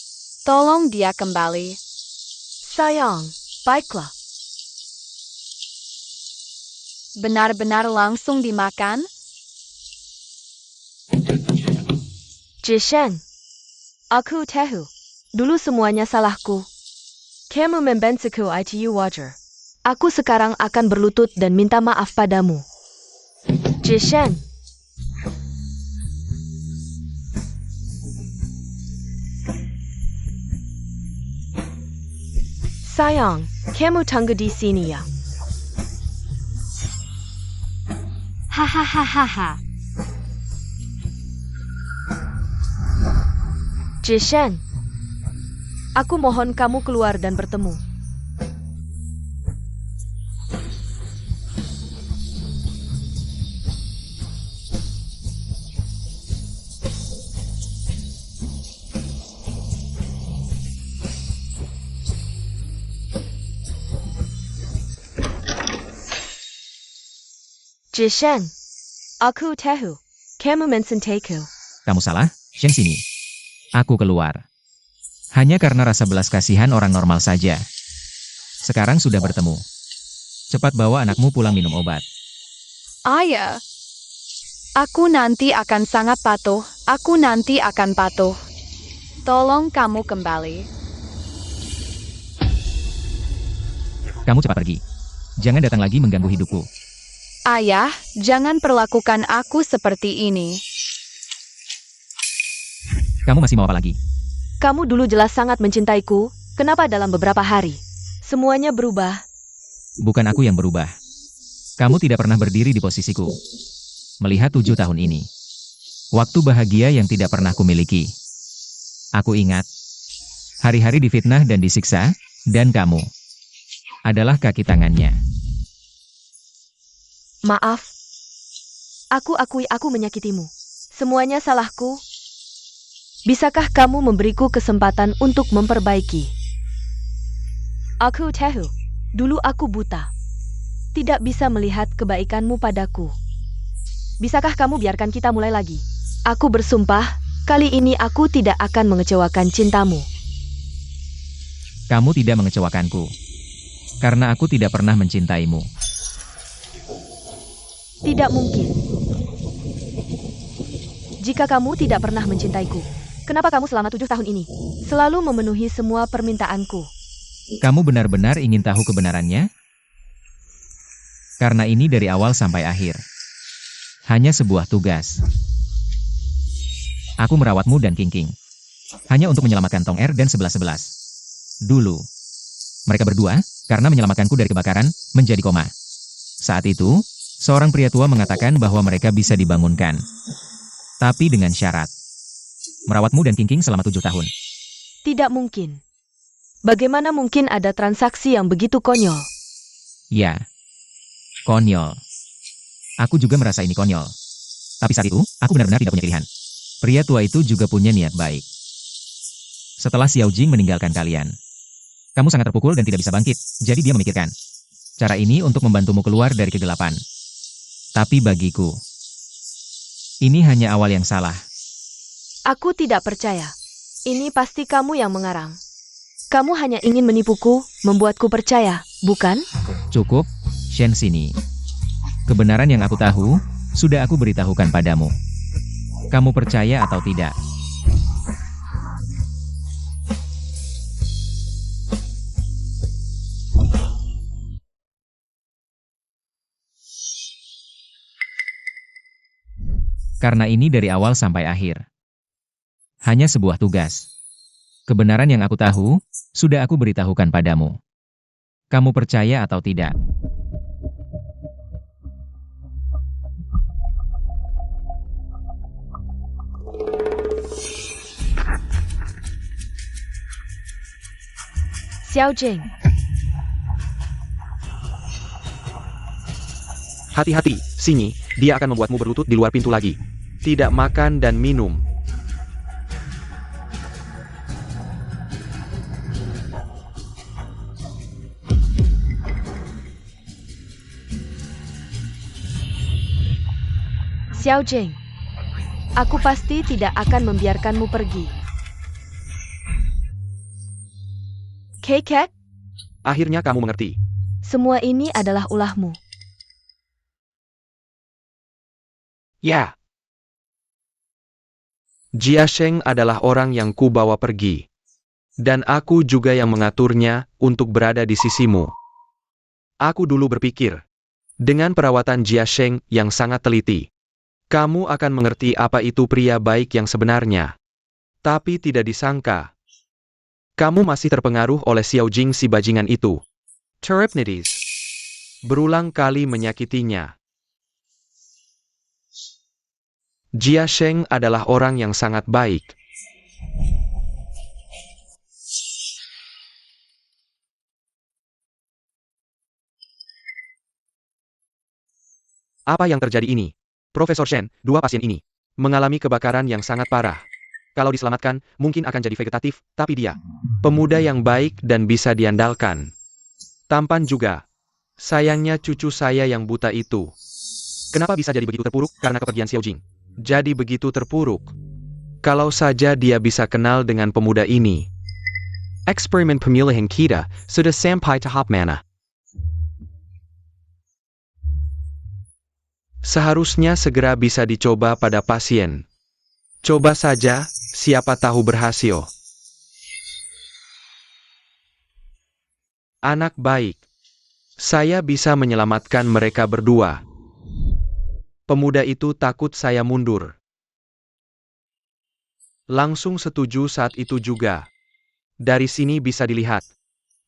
Tolong dia kembali. Sayang, baiklah. Benar-benar langsung dimakan? Jishan. Aku tahu. Dulu semuanya salahku. Kamu membenciku itu wajar. Aku sekarang akan berlutut dan minta maaf padamu. Jishan. Sayang, kamu tunggu di sini ya. Hahaha. Jishan. Aku mohon kamu keluar dan bertemu. Jishan. Aku tahu. Kamu mencintaiku. Kamu salah, Sheng sini. Aku keluar. Hanya karena rasa belas kasihan orang normal saja. Sekarang sudah bertemu. Cepat bawa anakmu pulang minum obat. Ayah. Aku nanti akan sangat patuh. Aku nanti akan patuh. Tolong kamu kembali. Kamu cepat pergi. Jangan datang lagi mengganggu hidupku. Ayah, jangan perlakukan aku seperti ini. Kamu masih mau apa lagi? Kamu dulu jelas sangat mencintaiku, kenapa dalam beberapa hari semuanya berubah? Bukan aku yang berubah. Kamu tidak pernah berdiri di posisiku. Melihat 7 tahun ini. Waktu bahagia yang tidak pernah kumiliki. Aku ingat. Hari-hari difitnah dan disiksa, dan kamu adalah kaki tangannya. Maaf. Aku akui aku menyakitimu. Semuanya salahku. Bisakah kamu memberiku kesempatan untuk memperbaiki? Aku tahu, dulu aku buta. Tidak bisa melihat kebaikanmu padaku. Bisakah kamu biarkan kita mulai lagi? Aku bersumpah, kali ini aku tidak akan mengecewakan cintamu. Kamu tidak mengecewakanku. Karena aku tidak pernah mencintaimu. Tidak mungkin. Jika kamu tidak pernah mencintaiku, kenapa kamu selama 7 tahun ini selalu memenuhi semua permintaanku? Kamu benar-benar ingin tahu kebenarannya? Karena ini dari awal sampai akhir. Hanya sebuah tugas. Aku merawatmu dan King. Hanya untuk menyelamatkan Tong Er dan 11-11. Dulu. Mereka berdua, karena menyelamatkanku dari kebakaran, menjadi koma. Saat itu, seorang pria tua mengatakan bahwa mereka bisa dibangunkan. Tapi dengan syarat. Merawatmu dan King selama 7 tahun. Tidak mungkin. Bagaimana mungkin ada transaksi yang begitu konyol? Ya. Konyol. Aku juga merasa ini konyol. Tapi saat itu, aku benar-benar tidak punya pilihan. Pria tua itu juga punya niat baik. Setelah Xiao Jing meninggalkan kalian, kamu sangat terpukul dan tidak bisa bangkit, jadi dia memikirkan cara ini untuk membantumu keluar dari kegelapan. Tapi bagiku, ini hanya awal yang salah. Aku tidak percaya. Ini pasti kamu yang mengarang. Kamu hanya ingin menipuku, membuatku percaya, bukan? Cukup, Shen sini. Kebenaran yang aku tahu, sudah aku beritahukan padamu. Kamu percaya atau tidak? Karena ini dari awal sampai akhir. Hanya sebuah tugas. Kebenaran yang aku tahu, sudah aku beritahukan padamu. Kamu percaya atau tidak? Xiao Jing, Hati-hati, Sinyi, dia akan membuatmu berlutut di luar pintu lagi. Tidak makan dan minum. Xiao Jing, aku pasti tidak akan membiarkanmu pergi. Keket, Akhirnya kamu mengerti. semua ini adalah ulahmu. Ya. Jia Sheng adalah orang yang ku bawa pergi. Dan aku juga yang mengaturnya untuk berada di sisimu. Aku dulu berpikir, dengan perawatan Jia Sheng yang sangat teliti, kamu akan mengerti apa itu pria baik yang sebenarnya. Tapi tidak disangka, kamu masih terpengaruh oleh Xiao Jing si bajingan itu. Turipnides berulang kali menyakitinya. Jia Sheng adalah orang yang sangat baik. Apa yang terjadi ini? Profesor Shen, 2 pasien ini mengalami kebakaran yang sangat parah. Kalau diselamatkan, mungkin akan jadi vegetatif, tapi dia pemuda yang baik dan bisa diandalkan. Tampan juga. Sayangnya cucu saya yang buta itu. Kenapa bisa jadi begitu terpuruk? Karena kepergian Xiao Jing. Jadi begitu terpuruk. Kalau saja dia bisa kenal dengan pemuda ini. Eksperimen pemilihan kita sudah sampai tahap mana? Seharusnya segera bisa dicoba pada pasien. Coba saja, siapa tahu berhasil. Anak baik. Saya bisa menyelamatkan mereka berdua. Pemuda itu takut saya mundur. langsung setuju saat itu juga. Dari sini bisa dilihat.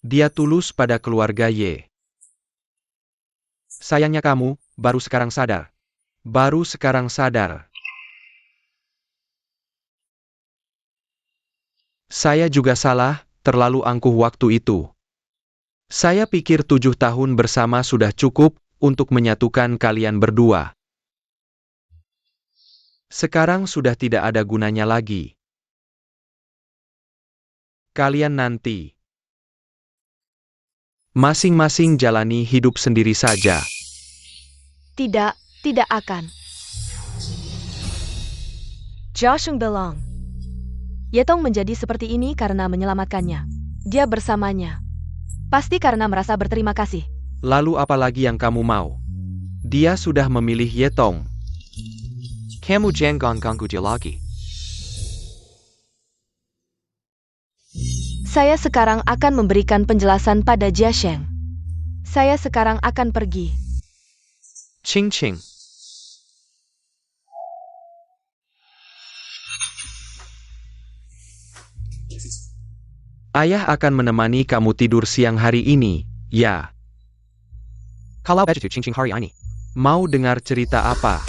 Dia tulus pada keluarga Ye. Sayangnya kamu, baru sekarang sadar. Baru sekarang sadar. Saya juga salah, terlalu angkuh waktu itu. Saya pikir 7 tahun bersama sudah cukup untuk menyatukan kalian berdua. Sekarang sudah tidak ada gunanya lagi. Kalian nanti masing-masing jalani hidup sendiri saja. Tidak, tidak akan. Joshua Belong. Yetong menjadi seperti ini karena menyelamatkannya. Dia bersamanya. Pasti karena merasa berterima kasih. Lalu apa lagi yang kamu mau? Dia sudah memilih Yetong. Kamu jangan ganggu dia lagi. Saya sekarang akan memberikan penjelasan pada Jia Sheng. Saya sekarang akan pergi. Ching Ching. Ayah akan menemani kamu tidur siang hari ini, ya. Kalau begitu Ching Ching hari ini. Mau dengar cerita apa?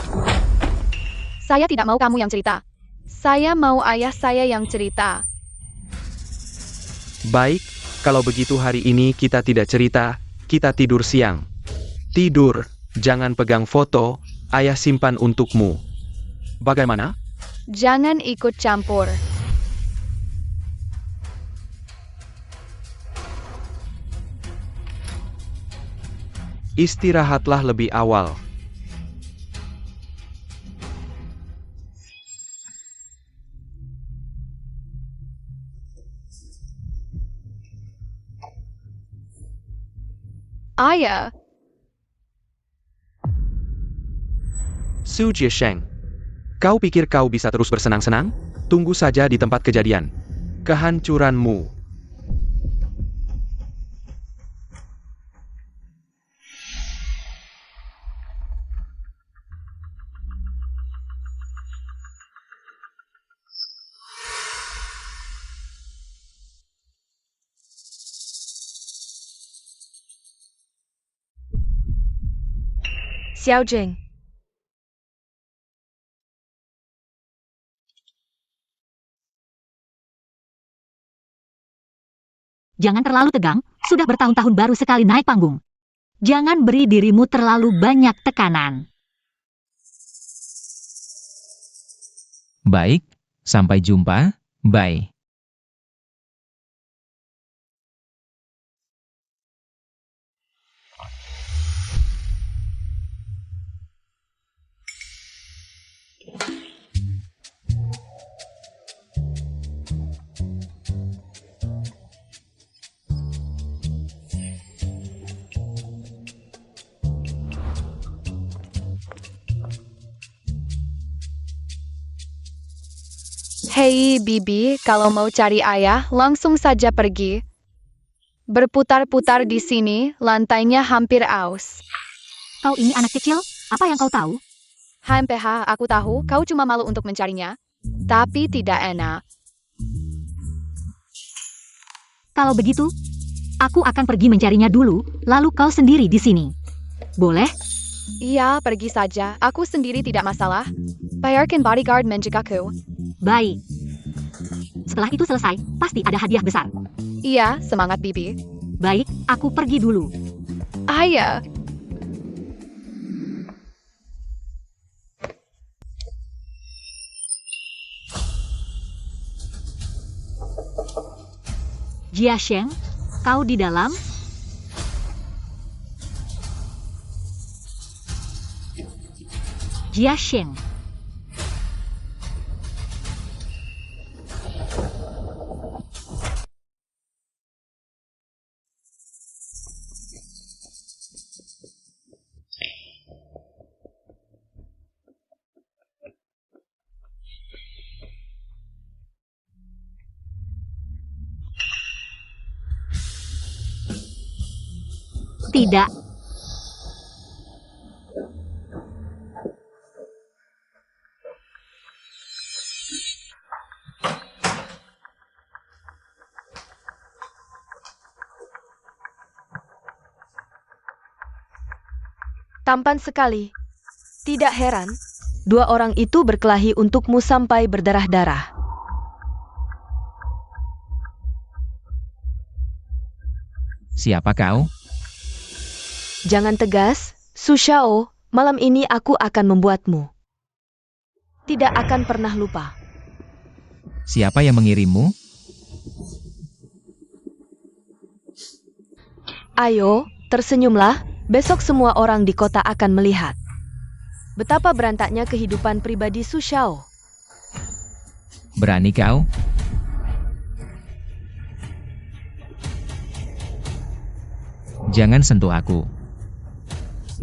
Saya tidak mau kamu yang cerita. Saya mau ayah saya yang cerita. Baik, kalau begitu hari ini kita tidak cerita, kita tidur siang. Tidur, jangan pegang foto, ayah simpan untukmu. Bagaimana? Jangan ikut campur. Istirahatlah lebih awal. Ayah, Su Jiesheng. Kau pikir kau bisa terus bersenang-senang? Tunggu saja di tempat kejadian. Kehancuranmu. Xiao Jing. Jangan terlalu tegang, sudah bertahun-tahun baru sekali naik panggung. Jangan beri dirimu terlalu banyak tekanan. Baik, sampai jumpa, bye. hei Bibi, kalau mau cari ayah, langsung saja pergi. Berputar-putar di sini, lantainya hampir aus. Kau ini anak kecil, apa yang kau tahu? HMPH, aku tahu, kau cuma malu untuk mencarinya. Tapi tidak enak. Kalau begitu, aku akan pergi mencarinya dulu, lalu kau sendiri di sini. Boleh? Iya, pergi saja. Aku sendiri tidak masalah. Bayarkan bodyguard menjagaku. Baik. Setelah itu selesai, pasti ada hadiah besar. Iya, semangat Bibi. Baik, aku pergi dulu. Ayah. Jia Sheng, kau di dalam? Jia Sheng. Tidak. Tampan sekali. Tidak heran, dua orang itu berkelahi untukmu sampai berdarah-darah. Siapa kau? Jangan tegas, Su Xiao, malam ini aku akan membuatmu tidak akan pernah lupa. Siapa yang mengirimmu? Ayo, tersenyumlah, besok semua orang di kota akan melihat betapa berantaknya kehidupan pribadi Su Xiao. Berani kau? Jangan sentuh aku.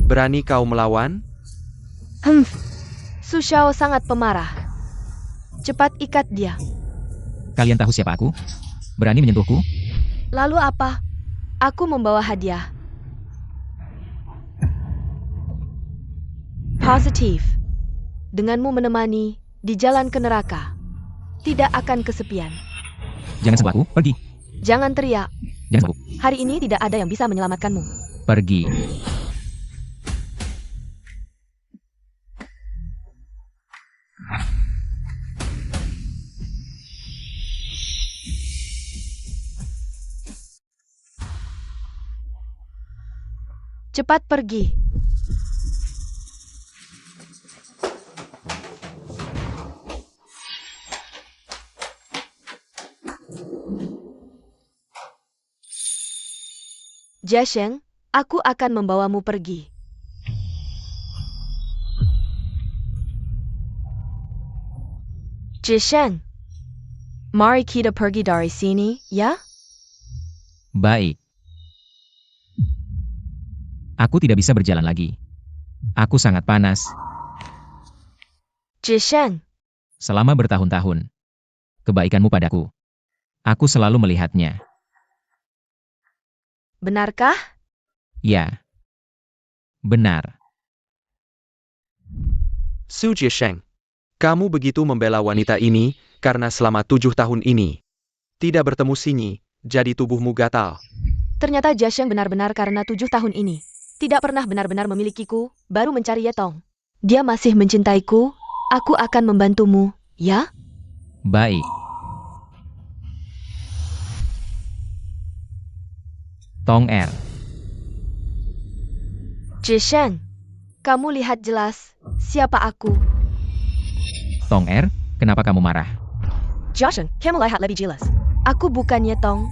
Berani kau melawan? Su Xiao sangat pemarah. Cepat ikat dia. Kalian tahu siapa aku? Berani menyentuhku? Lalu apa? Aku membawa hadiah. Positif. Denganmu menemani di jalan ke neraka, tidak akan kesepian. Jangan sentuh aku, pergi. Jangan teriak. Jangan sentuh. Hari ini tidak ada yang bisa menyelamatkanmu. Pergi. Cepat pergi. Jia Sheng, aku akan membawamu pergi. Jia Sheng, mari kita pergi dari sini, ya? Baik. Aku tidak bisa berjalan lagi. Aku sangat panas. Jia Sheng, Selama bertahun-tahun. Kebaikanmu padaku. Aku selalu melihatnya. benarkah? Ya. Benar. Su Jiasheng, kamu begitu membela wanita ini, karena selama 7 tahun ini tidak bertemu Sinyi, jadi tubuhmu gatal. Ternyata Jia Sheng benar-benar karena 7 tahun ini tidak pernah benar-benar memilikiku, baru mencari Yetong. Dia masih mencintaiku, aku akan membantumu, ya? Baik. Tong Er. Jia Sheng, kamu lihat jelas siapa aku. Tong Er, kenapa kamu marah? Jia Sheng, kamu lihat lebih jelas. Aku bukan Yetong.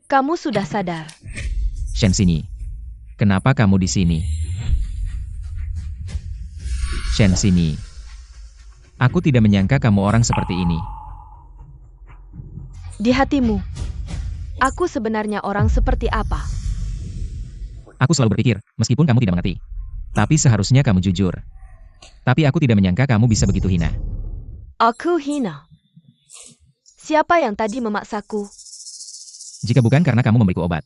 Kamu sudah sadar. Shen Xinyi, kenapa kamu di sini? Shen Xinyi, aku tidak menyangka kamu orang seperti ini. Di hatimu, aku sebenarnya orang seperti apa? Aku selalu berpikir, meskipun kamu tidak mengerti. Tapi seharusnya kamu jujur. Tapi aku tidak menyangka kamu bisa begitu hina. Aku hina. Siapa yang tadi memaksaku? Jika bukan karena kamu memberiku obat,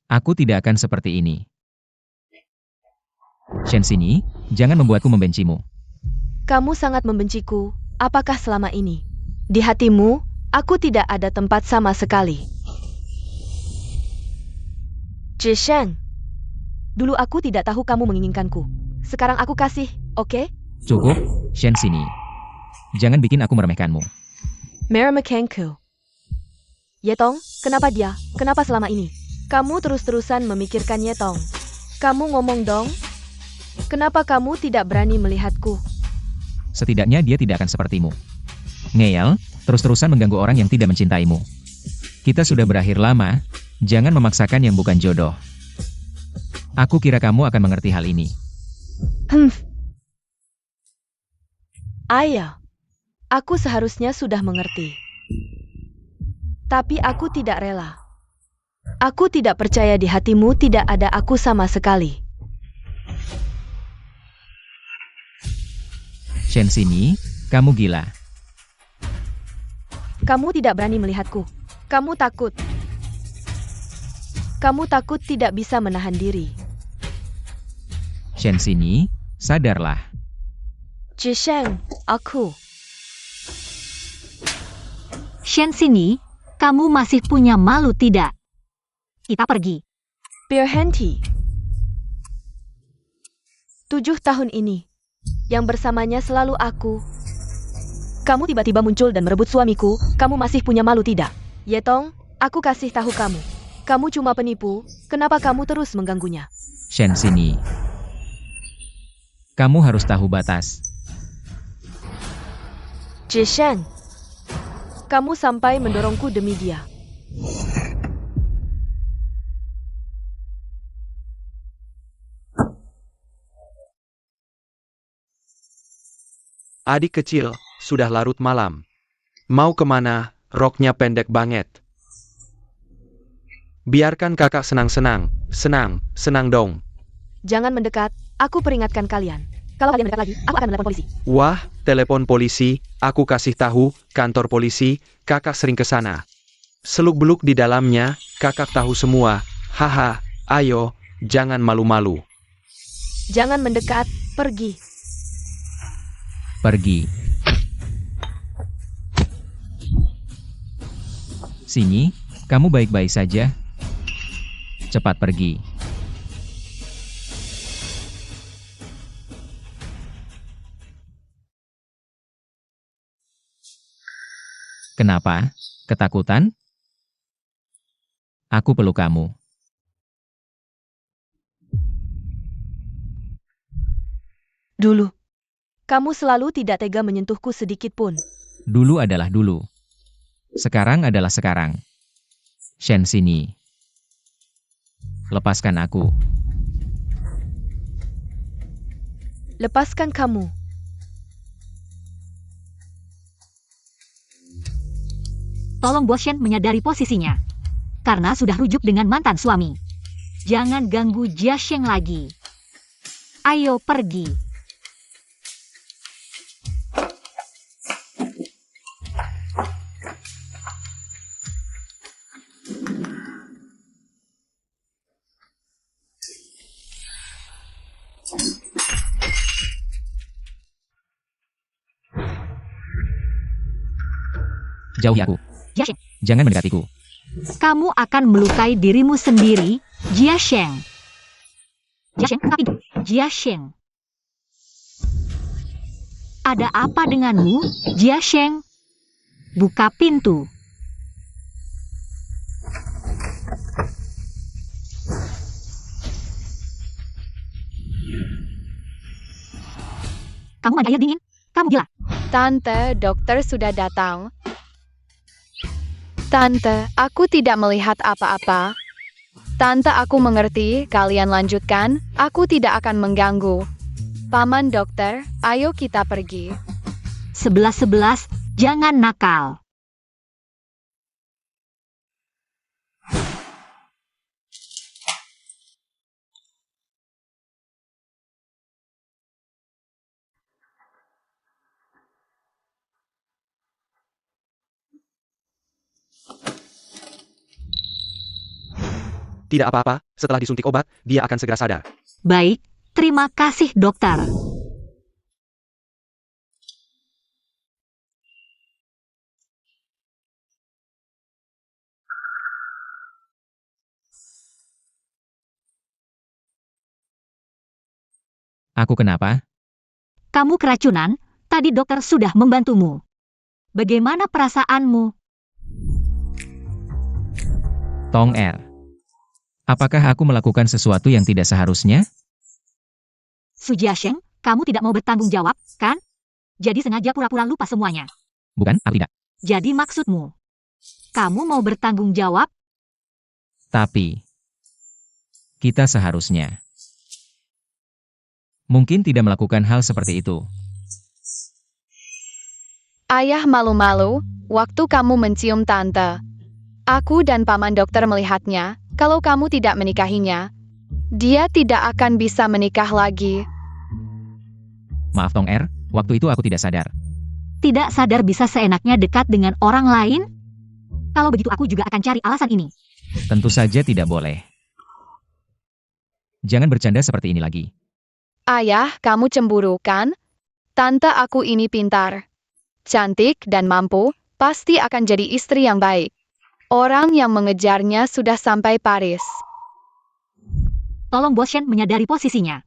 aku tidak akan seperti ini. Shen Xinyi, jangan membuatku membencimu. Kamu sangat membenciku, apakah selama ini? Di hatimu, aku tidak ada tempat sama sekali. Jia Sheng, dulu aku tidak tahu kamu menginginkanku. Sekarang aku kasih, oke? Cukup, Shen Xinyi. Jangan bikin aku meremehkanmu. Meremehkanku. Yetong, kenapa dia? Kenapa selama ini? Kamu terus-terusan memikirkan Yetong. Kamu ngomong dong. Kenapa kamu tidak berani melihatku? Setidaknya dia tidak akan sepertimu. Ngeyel, terus-terusan mengganggu orang yang tidak mencintaimu. Kita sudah berakhir lama, jangan memaksakan yang bukan jodoh. Aku kira kamu akan mengerti hal ini. Ayah, aku seharusnya sudah mengerti. Tapi aku tidak rela. Aku tidak percaya di hatimu tidak ada aku sama sekali. Shen Xinyi, kamu gila. Kamu tidak berani melihatku. Kamu takut. Kamu takut tidak bisa menahan diri. Shen Xinyi, sadarlah. Jia Sheng, aku. Shen Xinyi, kamu masih punya malu tidak? kita pergi. Berhenti. 7 tahun ini, yang bersamanya selalu aku. Kamu tiba-tiba muncul dan merebut suamiku, kamu masih punya malu tidak? Yetong, aku kasih tahu kamu. Kamu cuma penipu, kenapa kamu terus mengganggunya? Shen sini. Kamu harus tahu batas. Jishan, kamu sampai mendorongku demi dia. Adik kecil, sudah larut malam. Mau kemana? Roknya pendek banget. Biarkan kakak senang-senang. Senang dong. Jangan mendekat, aku peringatkan kalian. Kalau kalian mendekat lagi, aku akan menelepon polisi. Wah, telepon polisi, aku kasih tahu, kantor polisi, kakak sering ke sana. Seluk-beluk di dalamnya, kakak tahu semua. Haha, ayo, jangan malu-malu. Jangan mendekat, pergi. Pergi. Sini, kamu baik-baik saja. Cepat pergi. Kenapa? Ketakutan? Aku peluk kamu. Dulu, kamu selalu tidak tega menyentuhku sedikit pun. Dulu adalah dulu. Sekarang adalah sekarang. Shen sini. Lepaskan aku. Lepaskan kamu. Tolong Bos Shen menyadari posisinya. Karena sudah rujuk dengan mantan suami. Jangan ganggu Jia Sheng lagi. Ayo pergi. Jauhi aku. Jia Sheng, Jangan mendekatiku. kamu akan melukai dirimu sendiri, Jia Sheng. Jia Sheng, buka pintu. Jia Sheng. Ada apa denganmu, Jia Sheng? Buka pintu. Kamu mandi air dingin? Kamu gila. Tante, dokter sudah datang. Tante, aku tidak melihat apa-apa. Tante, aku mengerti, kalian lanjutkan, aku tidak akan mengganggu. Paman dokter, ayo kita pergi. 11-11, jangan nakal. Tidak apa-apa, setelah disuntik obat, dia akan segera sadar. Baik, terima kasih dokter. Aku kenapa? Kamu keracunan, tadi dokter sudah membantumu. Bagaimana perasaanmu? Tong Er. Apakah aku melakukan sesuatu yang tidak seharusnya? Su Jia Sheng, kamu tidak mau bertanggung jawab, kan? Jadi sengaja pura-pura lupa semuanya. Bukan, aku tidak. Jadi maksudmu, kamu mau bertanggung jawab? Tapi, kita seharusnya mungkin tidak melakukan hal seperti itu. Ayah malu-malu, waktu kamu mencium tante. Aku dan paman dokter melihatnya, kalau kamu tidak menikahinya, dia tidak akan bisa menikah lagi. Maaf Tong Er, waktu itu aku tidak sadar. Tidak sadar bisa seenaknya dekat dengan orang lain? Kalau begitu aku juga akan cari alasan ini. Tentu saja tidak boleh. Jangan bercanda seperti ini lagi. Ayah, kamu cemburu kan? Tante aku ini pintar, cantik dan mampu, pasti akan jadi istri yang baik. Orang yang mengejarnya sudah sampai Paris. Tolong Bos Shen menyadari posisinya.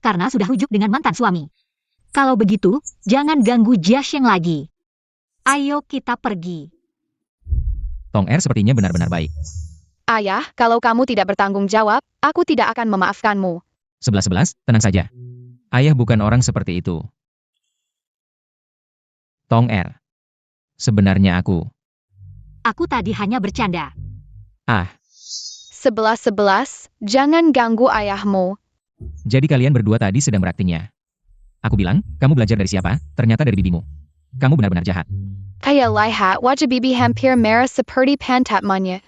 Karena sudah rujuk dengan mantan suami. Kalau begitu, jangan ganggu Jia Sheng lagi. Ayo kita pergi. Tong Er sepertinya benar-benar baik. Ayah, kalau kamu tidak bertanggung jawab, aku tidak akan memaafkanmu. 11-11, tenang saja. Ayah bukan orang seperti itu. Tong Er. Sebenarnya aku. Aku tadi hanya bercanda. Ah, 11-11, jangan ganggu ayahmu. jadi kalian berdua tadi sedang beraktingnya. Aku bilang, kamu belajar dari siapa? Ternyata dari bibimu. Kamu benar-benar jahat. Ayah lihat wajah bibi hampir merah seperti pantatnya.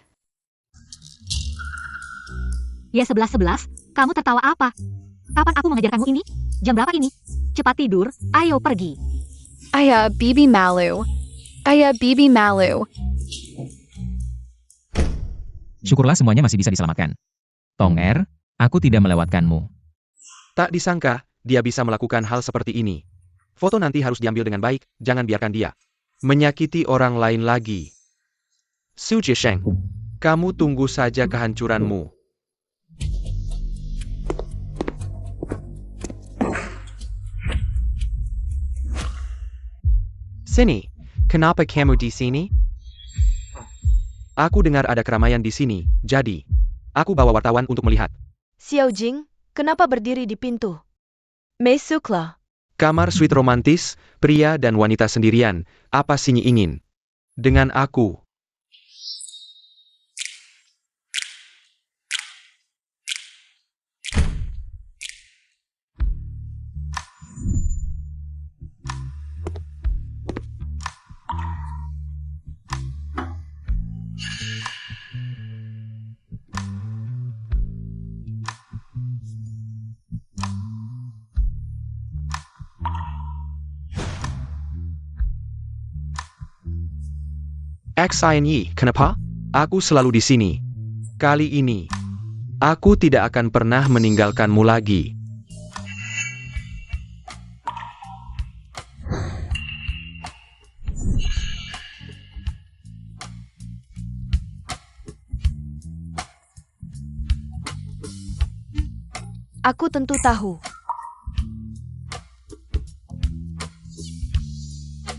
Ya 11-11, kamu tertawa apa? Kapan aku mengajarkanmu ini? Jam berapa ini? Cepat tidur, ayo pergi. Ayah bibi malu. Ayah bibi malu. Syukurlah semuanya masih bisa diselamatkan. Tong Er, aku tidak melewatkanmu. Tak disangka, dia bisa melakukan hal seperti ini. Foto nanti harus diambil dengan baik, jangan biarkan dia menyakiti orang lain lagi. Su Jisheng, kamu tunggu saja kehancuranmu. Sini, kenapa kamu di sini? Aku dengar ada keramaian di sini, jadi aku bawa wartawan untuk melihat. Xiao Jing, kenapa berdiri di pintu? Masuklah. Kamar suite romantis, pria dan wanita sendirian, apa Sinyi ingin? Dengan aku. XINY, kenapa? Aku selalu di sini. Kali ini, aku tidak akan pernah meninggalkanmu lagi. Aku tentu tahu.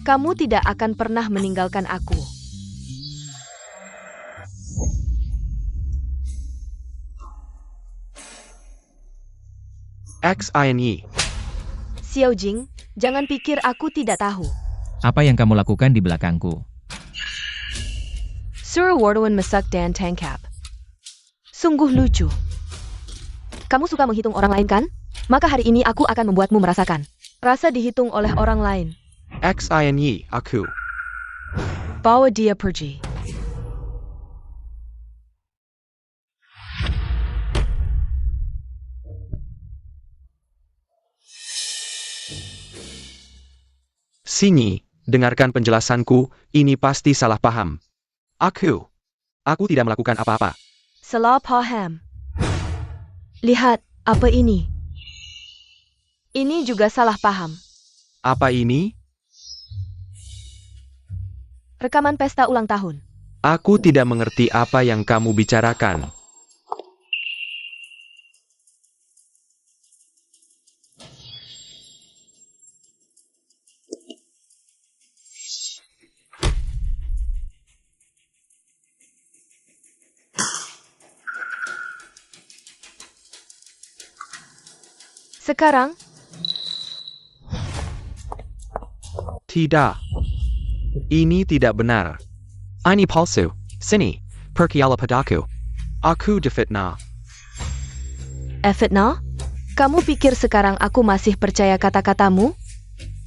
Kamu tidak akan pernah meninggalkan aku. XINY, Xiao Jing, jangan pikir aku tidak tahu. Apa yang kamu lakukan di belakangku? Suruh wartawan masak dan tangkap. Sungguh lucu. Kamu suka menghitung orang lain kan? Maka hari ini aku akan membuatmu merasakan. Rasa dihitung oleh orang lain. XINY, aku. Bawa dia pergi. Sinyi, dengarkan penjelasanku, ini pasti salah paham. Aku tidak melakukan apa-apa. Salah paham. Lihat, apa ini? Ini juga salah paham. Apa ini? Rekaman pesta ulang tahun. Aku tidak mengerti apa yang kamu bicarakan. Sekarang, Tidak. Ini tidak benar. Ini palsu. Sini, pergilah padaku. Aku difitnah. Fitnah? Kamu pikir sekarang aku masih percaya kata-katamu?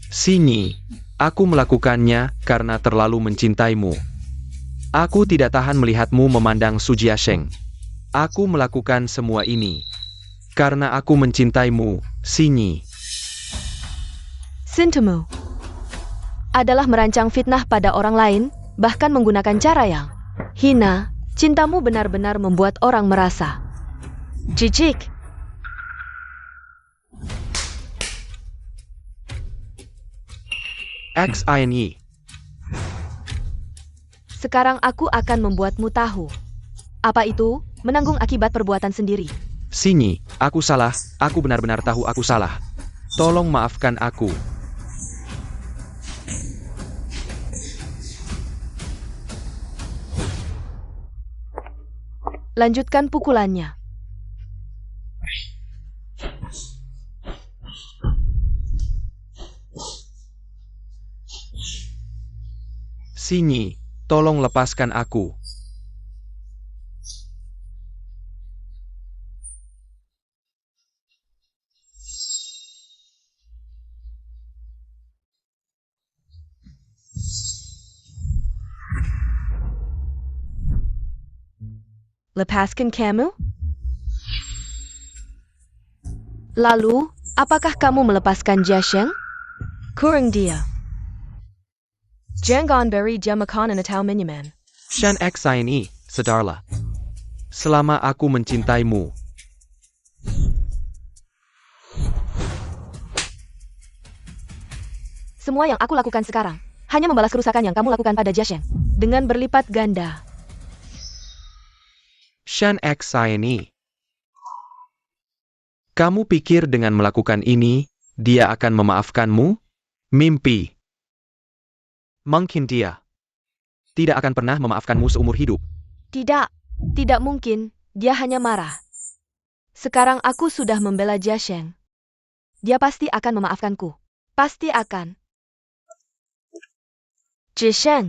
Sinyi, aku melakukannya karena terlalu mencintaimu. Aku tidak tahan melihatmu memandang Su Jiasheng. Aku melakukan semua ini karena aku mencintaimu, Sinyi. Cintamu adalah merancang fitnah pada orang lain, bahkan menggunakan cara yang hina. Cintamu benar-benar membuat orang merasa jijik. XINY, Sekarang aku akan membuatmu tahu. Apa itu? Menanggung akibat perbuatan sendiri. Sini, aku salah, aku benar-benar tahu aku salah. Tolong maafkan aku. Lanjutkan pukulannya. Sini, tolong lepaskan aku. Lepaskan kamu? Lalu, apakah kamu melepaskan Jia Sheng? Kurang dia. Jangan beri dia makanan atau minuman. Shan X ini, sadarlah. Selama aku mencintaimu. Semua yang aku lakukan sekarang, hanya membalas kerusakan yang kamu lakukan pada Jia Sheng. Dengan berlipat ganda. Shan X ini. Kamu pikir dengan melakukan ini, dia akan memaafkanmu? Mimpi. Mungkin dia tidak akan pernah memaafkanmu seumur hidup. Tidak, tidak mungkin. Dia hanya marah. Sekarang aku sudah membela Jia Sheng. Dia pasti akan memaafkanku. Pasti akan. Jia Sheng.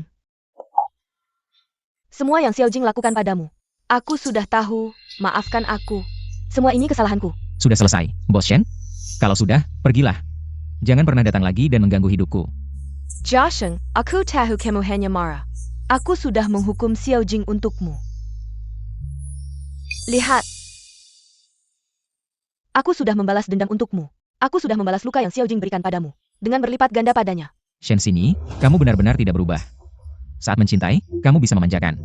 Semua yang Xiao Jing lakukan padamu. Aku sudah tahu, maafkan aku. Semua ini kesalahanku. Sudah selesai, Bos Shen? Kalau sudah, pergilah. Jangan pernah datang lagi dan mengganggu hidupku. Jia Sheng, aku tahu kamu hanya marah. Aku sudah menghukum Xiao Jing untukmu. Lihat. Aku sudah membalas dendam untukmu. Aku sudah membalas luka yang Xiao Jing berikan padamu. Dengan berlipat ganda padanya. Shen sini, kamu benar-benar tidak berubah. Saat mencintai, kamu bisa memanjakan.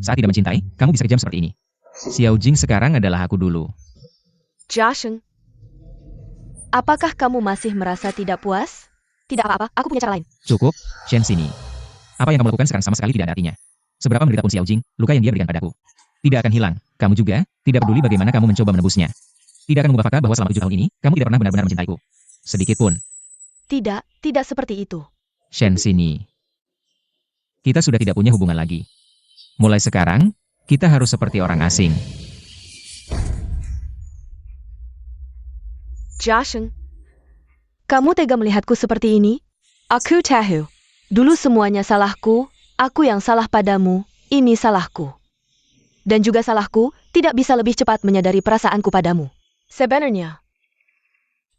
Saat tidak mencintai, kamu bisa kejam seperti ini. Xiao Jing sekarang adalah aku dulu. Jia Sheng. Apakah kamu masih merasa tidak puas? Tidak apa-apa, aku punya cara lain. Cukup, Shen sini. Apa yang kamu lakukan sekarang sama sekali tidak ada artinya. Seberapa menderita pun Xiao Jing, luka yang dia berikan padaku tidak akan hilang. Kamu juga, tidak peduli bagaimana kamu mencoba menebusnya. Tidak akan mengubah fakta bahwa selama 7 tahun ini, kamu tidak pernah benar-benar mencintaiku. Sedikit pun. Tidak, tidak seperti itu. Shen sini. Kita sudah tidak punya hubungan lagi. Mulai sekarang, kita harus seperti orang asing. Jia Sheng. Kamu tega melihatku seperti ini? Aku tahu. Dulu semuanya salahku, aku yang salah padamu, ini salahku. Dan juga salahku, tidak bisa lebih cepat menyadari perasaanku padamu. Sebenarnya,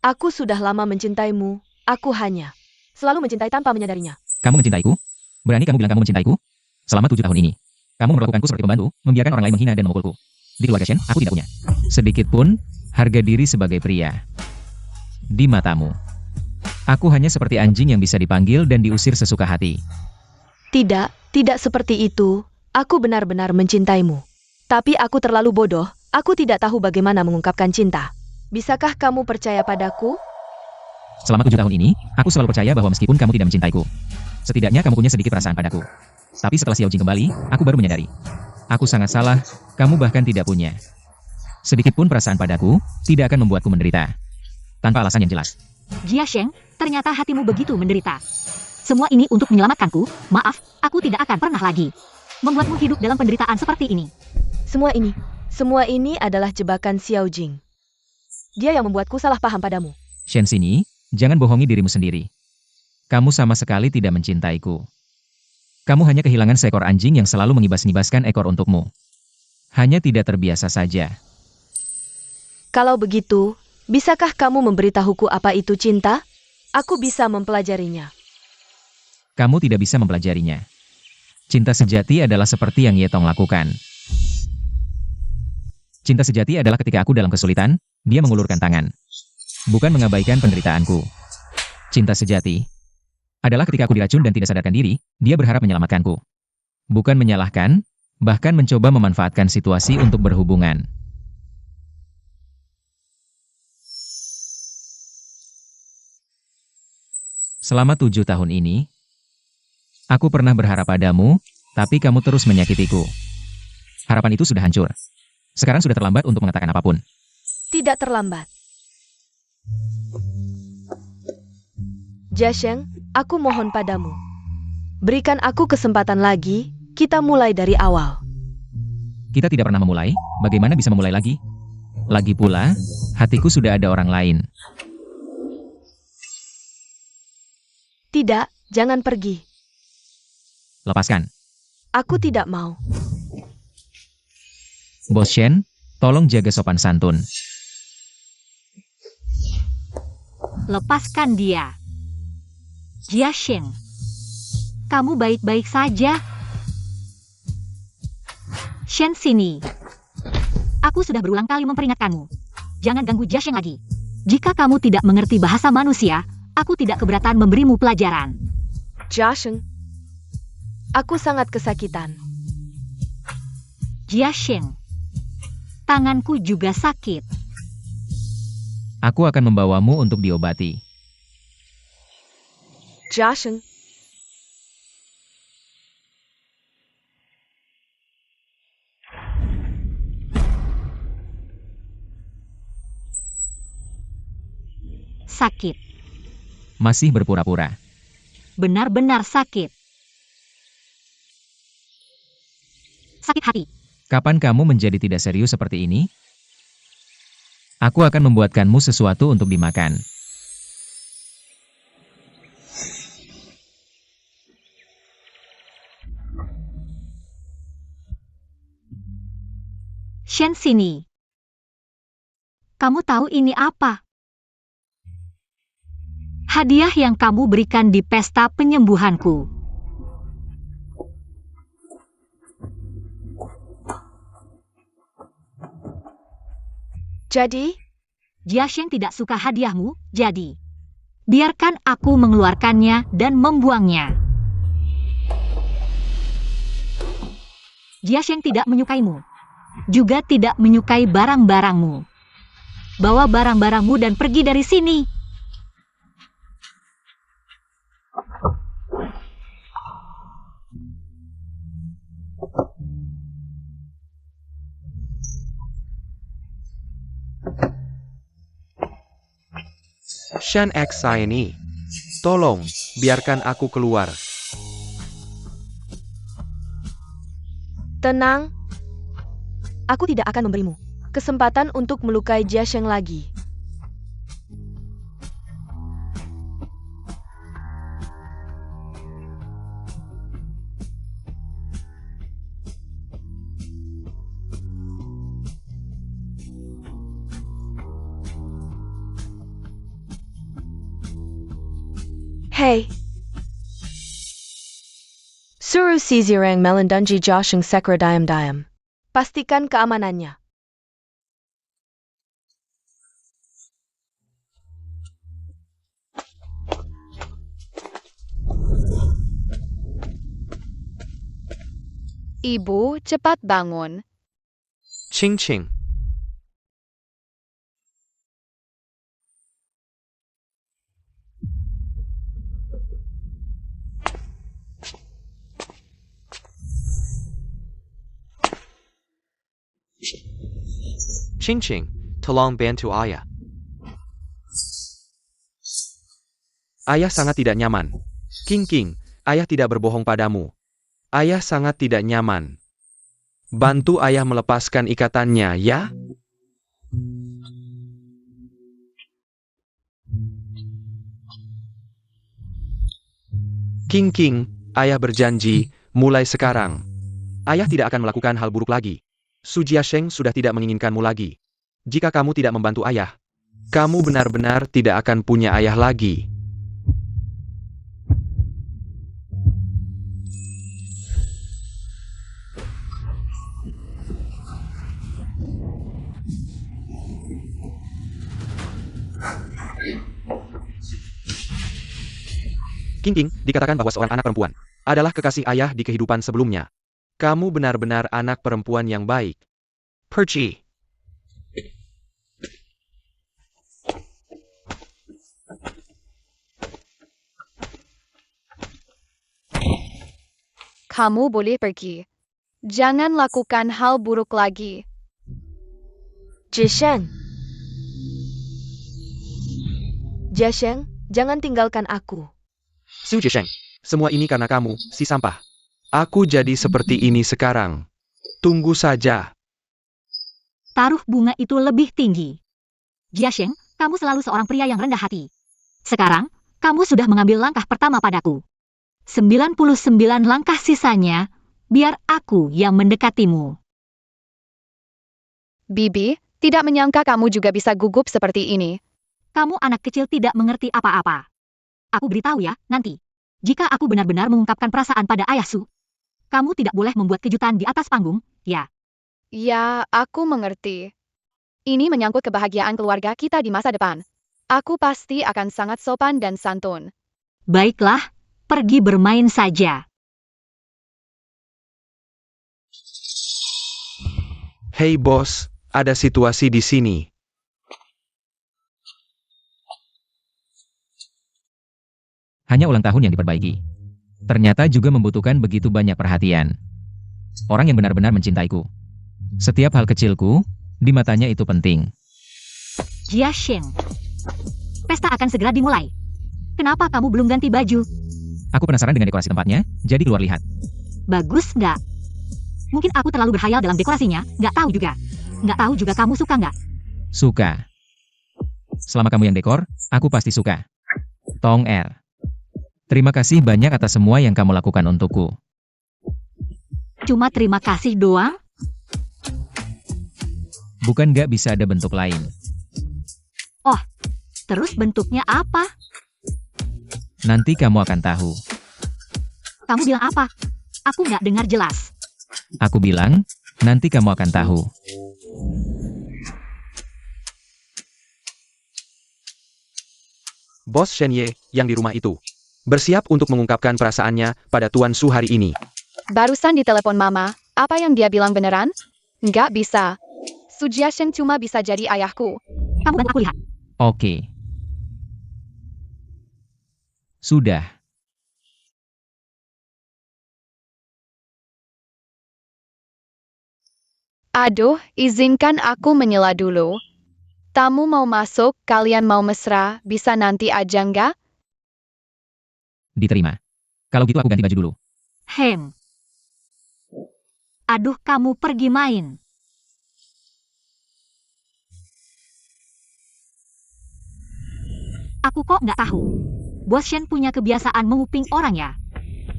aku sudah lama mencintaimu, aku hanya selalu mencintai tanpa menyadarinya. Kamu mencintaiku? Berani kamu bilang kamu mencintaiku? Selama 7 tahun ini, kamu memperlakukanku seperti pembantu, membiarkan orang lain menghina dan memukulku. Di keluarga Shen, aku tidak punya sedikit pun harga diri sebagai pria. Di matamu, aku hanya seperti anjing yang bisa dipanggil dan diusir sesuka hati. Tidak, tidak seperti itu. Aku benar-benar mencintaimu. Tapi aku terlalu bodoh, aku tidak tahu bagaimana mengungkapkan cinta. Bisakah kamu percaya padaku? Selama 7 tahun ini, aku selalu percaya bahwa meskipun kamu tidak mencintaiku, setidaknya kamu punya sedikit perasaan padaku. Tapi setelah Xiao Jing kembali, aku baru menyadari. Aku sangat salah, kamu bahkan tidak punya sedikit pun perasaan padaku, tidak akan membuatku menderita. Tanpa alasan yang jelas. Jia Sheng, ternyata hatimu begitu menderita. Semua ini untuk menyelamatkanku. Maaf, aku tidak akan pernah lagi membuatmu hidup dalam penderitaan seperti ini. Semua ini adalah jebakan Xiao Jing. Dia yang membuatku salah paham padamu. Shen sini, jangan bohongi dirimu sendiri. Kamu sama sekali tidak mencintaiku. Kamu hanya kehilangan seekor anjing yang selalu mengibas-ngibaskan ekor untukmu. Hanya tidak terbiasa saja. Kalau begitu, bisakah kamu memberitahuku apa itu cinta? Aku bisa mempelajarinya. Kamu tidak bisa mempelajarinya. Cinta sejati adalah seperti yang Ye Tong lakukan. Cinta sejati adalah ketika aku dalam kesulitan, dia mengulurkan tangan. Bukan mengabaikan penderitaanku. Cinta sejati adalah ketika aku diracun dan tidak sadarkan diri, dia berharap menyelamatkanku. Bukan menyalahkan, bahkan mencoba memanfaatkan situasi untuk berhubungan. Selama 7 tahun ini, aku pernah berharap padamu, Tapi kamu terus menyakitiku. Harapan itu sudah hancur. Sekarang sudah terlambat untuk mengatakan apapun. Tidak terlambat. Jia Sheng, aku mohon padamu. Berikan aku kesempatan lagi, kita mulai dari awal. Kita tidak pernah memulai, bagaimana bisa memulai lagi? Lagi pula, hatiku sudah ada orang lain. Tidak, jangan pergi. Lepaskan. Aku tidak mau. Bos Shen, tolong jaga sopan santun. Lepaskan dia. Jia Sheng, kamu baik-baik saja. Shen sini. Aku sudah berulang kali memperingatkanmu. Jangan ganggu Jia Sheng lagi. Jika kamu tidak mengerti bahasa manusia, aku tidak keberatan memberimu pelajaran. Jia Sheng, aku sangat kesakitan. Jia Sheng, tanganku juga sakit. Aku akan membawamu untuk diobati. Jia Sheng, Sakit. Masih berpura-pura. Benar-benar sakit. Sakit hati. Kapan kamu menjadi tidak serius seperti ini? Aku akan membuatkanmu sesuatu untuk dimakan. Shen sini. Kamu tahu ini apa? Hadiah yang kamu berikan di pesta penyembuhanku. jadi, Jia Sheng tidak suka hadiahmu, jadi biarkan aku mengeluarkannya dan membuangnya. Jia Sheng tidak menyukaimu, juga tidak menyukai barang-barangmu. Bawa barang-barangmu dan pergi dari sini. Shan X ini. Tolong, biarkan aku keluar. tenang. Aku tidak akan memberimu kesempatan untuk melukai Jia Sheng lagi. Hei. Suruh si Zirang melindungi Jia Sheng secara diam-diam. Pastikan keamanannya. Ibu, cepat bangun. Ching Ching. Ching Ching, tolong bantu ayah. Ayah sangat tidak nyaman. King King, ayah tidak berbohong padamu. Ayah sangat tidak nyaman. Bantu ayah melepaskan ikatannya, ya? King King, ayah berjanji, mulai sekarang. Ayah tidak akan melakukan hal buruk lagi. Su Jia Sheng sudah tidak menginginkanmu lagi. Jika kamu tidak membantu ayah, kamu benar-benar tidak akan punya ayah lagi. King King, dikatakan bahwa seorang anak perempuan adalah kekasih ayah di kehidupan sebelumnya. Kamu benar-benar anak perempuan yang baik. Perci. kamu boleh pergi. Jangan lakukan hal buruk lagi. Jiasheng. Jiasheng, jangan tinggalkan aku. Su Jiasheng, semua ini karena kamu, si sampah. Aku jadi seperti ini sekarang. Tunggu saja. Taruh bunga itu lebih tinggi. Jiasheng, kamu selalu seorang pria yang rendah hati. Sekarang, kamu sudah mengambil langkah pertama padaku. 99 langkah sisanya, biar aku yang mendekatimu. Bibi, tidak menyangka kamu juga bisa gugup seperti ini. Kamu anak kecil tidak mengerti apa-apa. Aku beritahu ya, nanti. Jika aku benar-benar mengungkapkan perasaan pada Ayah Su, kamu tidak boleh membuat kejutan di atas panggung, ya. Ya, aku mengerti. Ini menyangkut kebahagiaan keluarga kita di masa depan. Aku pasti akan sangat sopan dan santun. Baiklah, pergi bermain saja. Hei bos, ada situasi di sini. Hanya ulang tahun yang diperbaiki. Ternyata juga membutuhkan begitu banyak perhatian. Orang yang benar-benar mencintaiku. Setiap hal kecilku, di matanya itu penting. Jiasheng, pesta akan segera dimulai. Kenapa kamu belum ganti baju? Aku penasaran dengan dekorasi tempatnya, jadi keluar lihat. Bagus nggak? Mungkin aku terlalu berhayal dalam dekorasinya, nggak tahu juga. Nggak tahu juga kamu suka nggak? Suka. Selama kamu yang dekor, aku pasti suka. Tong Er. Terima kasih banyak atas semua yang kamu lakukan untukku. Cuma terima kasih doang? Bukan nggak bisa ada bentuk lain. Terus bentuknya apa? Nanti kamu akan tahu. Kamu bilang apa? Aku nggak dengar jelas. Aku bilang, nanti kamu akan tahu. Bos Shenye, yang di rumah itu. Bersiap untuk mengungkapkan perasaannya pada Tuan Su hari ini. Barusan ditelepon Mama, apa yang dia bilang beneran? Nggak bisa. Su Jiasheng cuma bisa jadi ayahku. Kamu bantu aku lihat. Oke. Sudah. Aduh, izinkan aku menyela dulu. Tamu mau masuk, kalian mau mesra, bisa nanti aja nggak? Diterima. Kalau gitu aku ganti baju dulu. Hem. Aduh, kamu pergi main. Aku kok nggak tahu. Bos Shen punya kebiasaan menguping orang ya.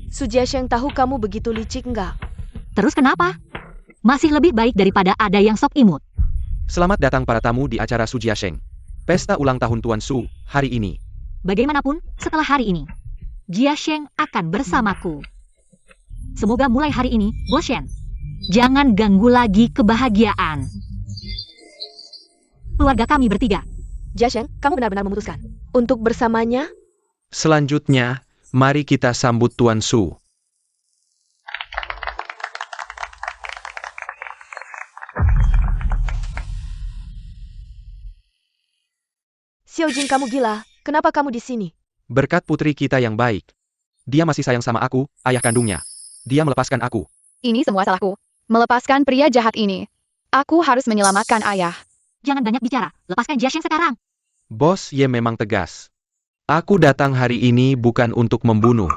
Su Jiasheng tahu kamu begitu licik nggak? Terus kenapa? Masih lebih baik daripada ada yang sok imut. Selamat datang para tamu di acara Su Jiasheng. Pesta ulang tahun Tuan Su, hari ini. Bagaimanapun, setelah hari ini, Jiasheng akan bersamaku. Semoga mulai hari ini, Bos Shen, jangan ganggu lagi kebahagiaan keluarga kami bertiga. Jiasheng, kamu benar-benar memutuskan untuk bersamanya? Selanjutnya, mari kita sambut Tuan Su. Xiaojing, kamu gila. Kenapa kamu di sini? Berkat putri kita yang baik. Dia masih sayang sama aku, ayah kandungnya. Dia melepaskan aku. Ini semua salahku. Melepaskan pria jahat ini. Aku harus menyelamatkan ayah. Jangan banyak bicara, lepaskan Jiasheng sekarang. Bos Ye memang tegas. Aku datang hari ini bukan untuk membunuh.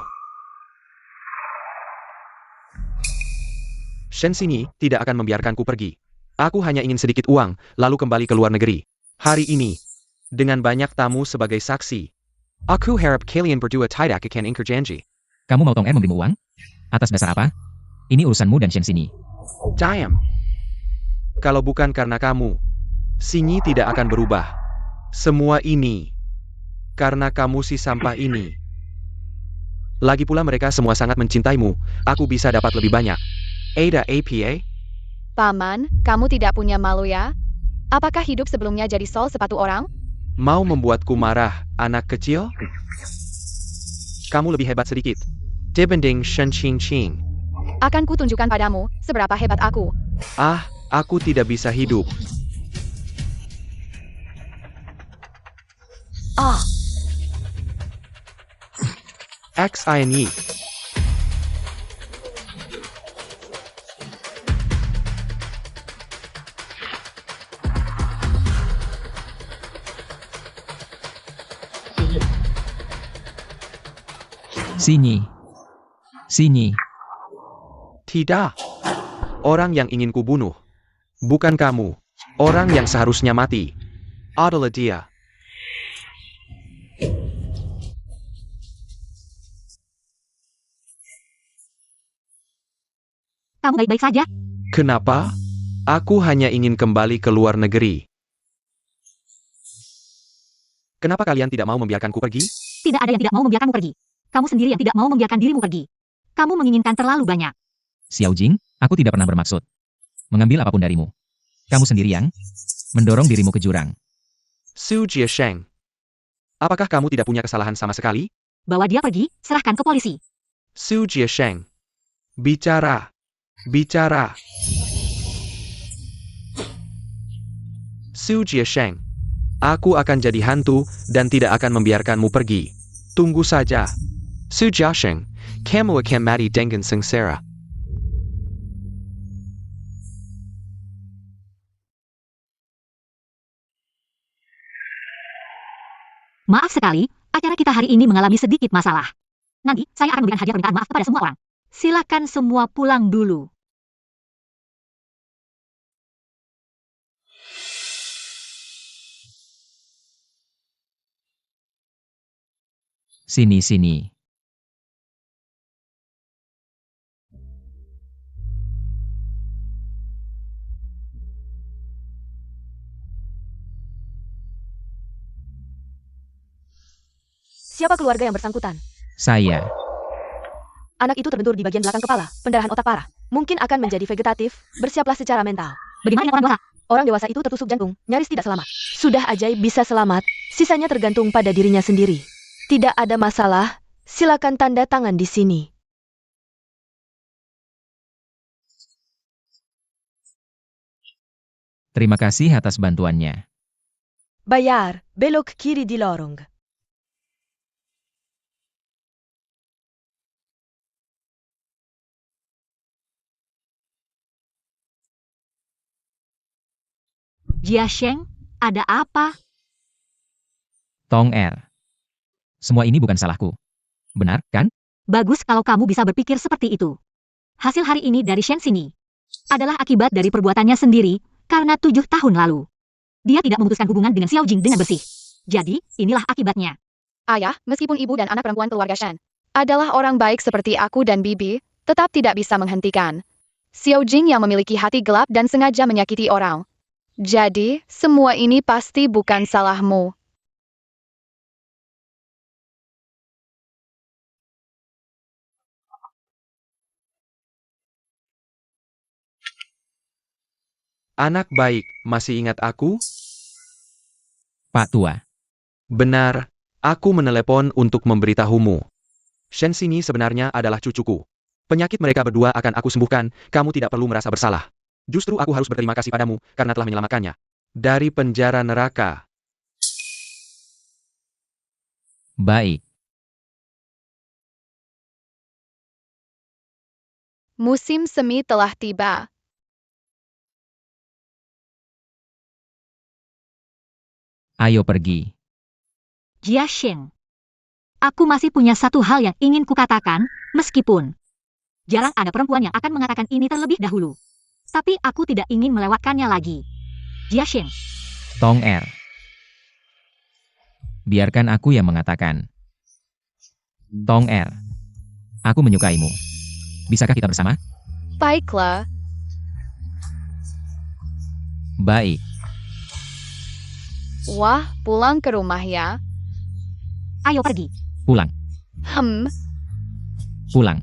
Shen Xinyi tidak akan membiarkanku pergi. Aku hanya ingin sedikit uang, lalu kembali ke luar negeri. Hari ini, dengan banyak tamu sebagai saksi. Aku harap kalian berdua tidak akan ingkar janji. Kamu mau Tong Er memberimu uang? Atas dasar apa? Ini urusanmu dan Shen Xinyi. Diam. Kalau bukan karena kamu, Xinyi tidak akan berubah. Semua ini karena kamu si sampah ini. Lagi pula mereka semua sangat mencintaimu. Aku bisa dapat lebih banyak. Ada APA? Paman, kamu tidak punya malu ya? Apakah hidup sebelumnya jadi sol sepatu orang? Mau membuatku marah, anak kecil? Kamu lebih hebat sedikit. Dibanding Shen Qingqing. Akan kutunjukkan padamu seberapa hebat aku. Ah, aku tidak bisa hidup. Ah, XINE. Sini. Sini. Tidak. Orang yang ingin kubunuh. Bukan kamu. Orang yang seharusnya mati adalah dia. Kamu baik-baik saja? Kenapa? Aku hanya ingin kembali ke luar negeri. Kenapa kalian tidak mau membiarkanku pergi? Tidak ada yang tidak mau membiarkanmu pergi. Kamu sendiri yang tidak mau membiarkan dirimu pergi. Kamu menginginkan terlalu banyak. Xiao Jing, aku tidak pernah bermaksud mengambil apapun darimu. Kamu sendiri yang mendorong dirimu ke jurang. Su Jiasheng. Apakah kamu tidak punya kesalahan sama sekali? Bawa dia pergi, serahkan ke polisi. Su Jiasheng. Bicara. Bicara. Su Jiasheng. Aku akan jadi hantu dan tidak akan membiarkanmu pergi. Tunggu saja. Su Jiasheng. Kamu akan mati dengan sengsara. Maaf sekali, acara kita hari ini mengalami sedikit masalah. Nanti, saya akan memberikan hadiah permintaan maaf kepada semua orang. Silakan semua pulang dulu. Sini, sini. Siapa keluarga yang bersangkutan? Saya. Anak itu terbentur di bagian belakang kepala, pendarahan otak parah. Mungkin akan menjadi vegetatif, bersiaplah secara mental. Bagaimana dengan orang dewasa? Orang dewasa itu tertusuk jantung, nyaris tidak selamat. Sudah ajaib bisa selamat, sisanya tergantung pada dirinya sendiri. Tidak ada masalah, silakan tanda tangan di sini. Terima kasih atas bantuannya. Bayar, belok kiri di lorong. Jiasheng, ada apa? Tong Er. Semua ini bukan salahku. Benar, kan? Bagus kalau kamu bisa berpikir seperti itu. Hasil hari ini dari Shen Xini adalah akibat dari perbuatannya sendiri karena 7 tahun lalu. Dia tidak memutuskan hubungan dengan Xiao Jing dengan bersih. Jadi, inilah akibatnya. Ayah, meskipun ibu dan anak perempuan keluarga Shen adalah orang baik seperti aku dan Bibi, tetap tidak bisa menghentikan Xiao Jing yang memiliki hati gelap dan sengaja menyakiti orang. Jadi, semua ini pasti bukan salahmu. Anak baik, masih ingat aku? Pak Tua. Benar, aku menelepon untuk memberitahumu. Shen Xini sebenarnya adalah cucuku. Penyakit mereka berdua akan aku sembuhkan, kamu tidak perlu merasa bersalah. Justru aku harus berterima kasih padamu, karena telah menyelamatkannya dari penjara neraka. Baik. Musim semi telah tiba. Ayo pergi. Jiasheng, aku masih punya satu hal yang ingin kukatakan, meskipun jarang ada perempuan yang akan mengatakan ini terlebih dahulu. Tapi aku tidak ingin melewatkannya lagi. Jiasheng, Tong Er. Biarkan aku yang mengatakan. Tong Er. Aku menyukaimu. Bisakah kita bersama? Baiklah, Baik. wah, pulang ke rumah ya. ayo pergi. Pulang. Hmm, Pulang.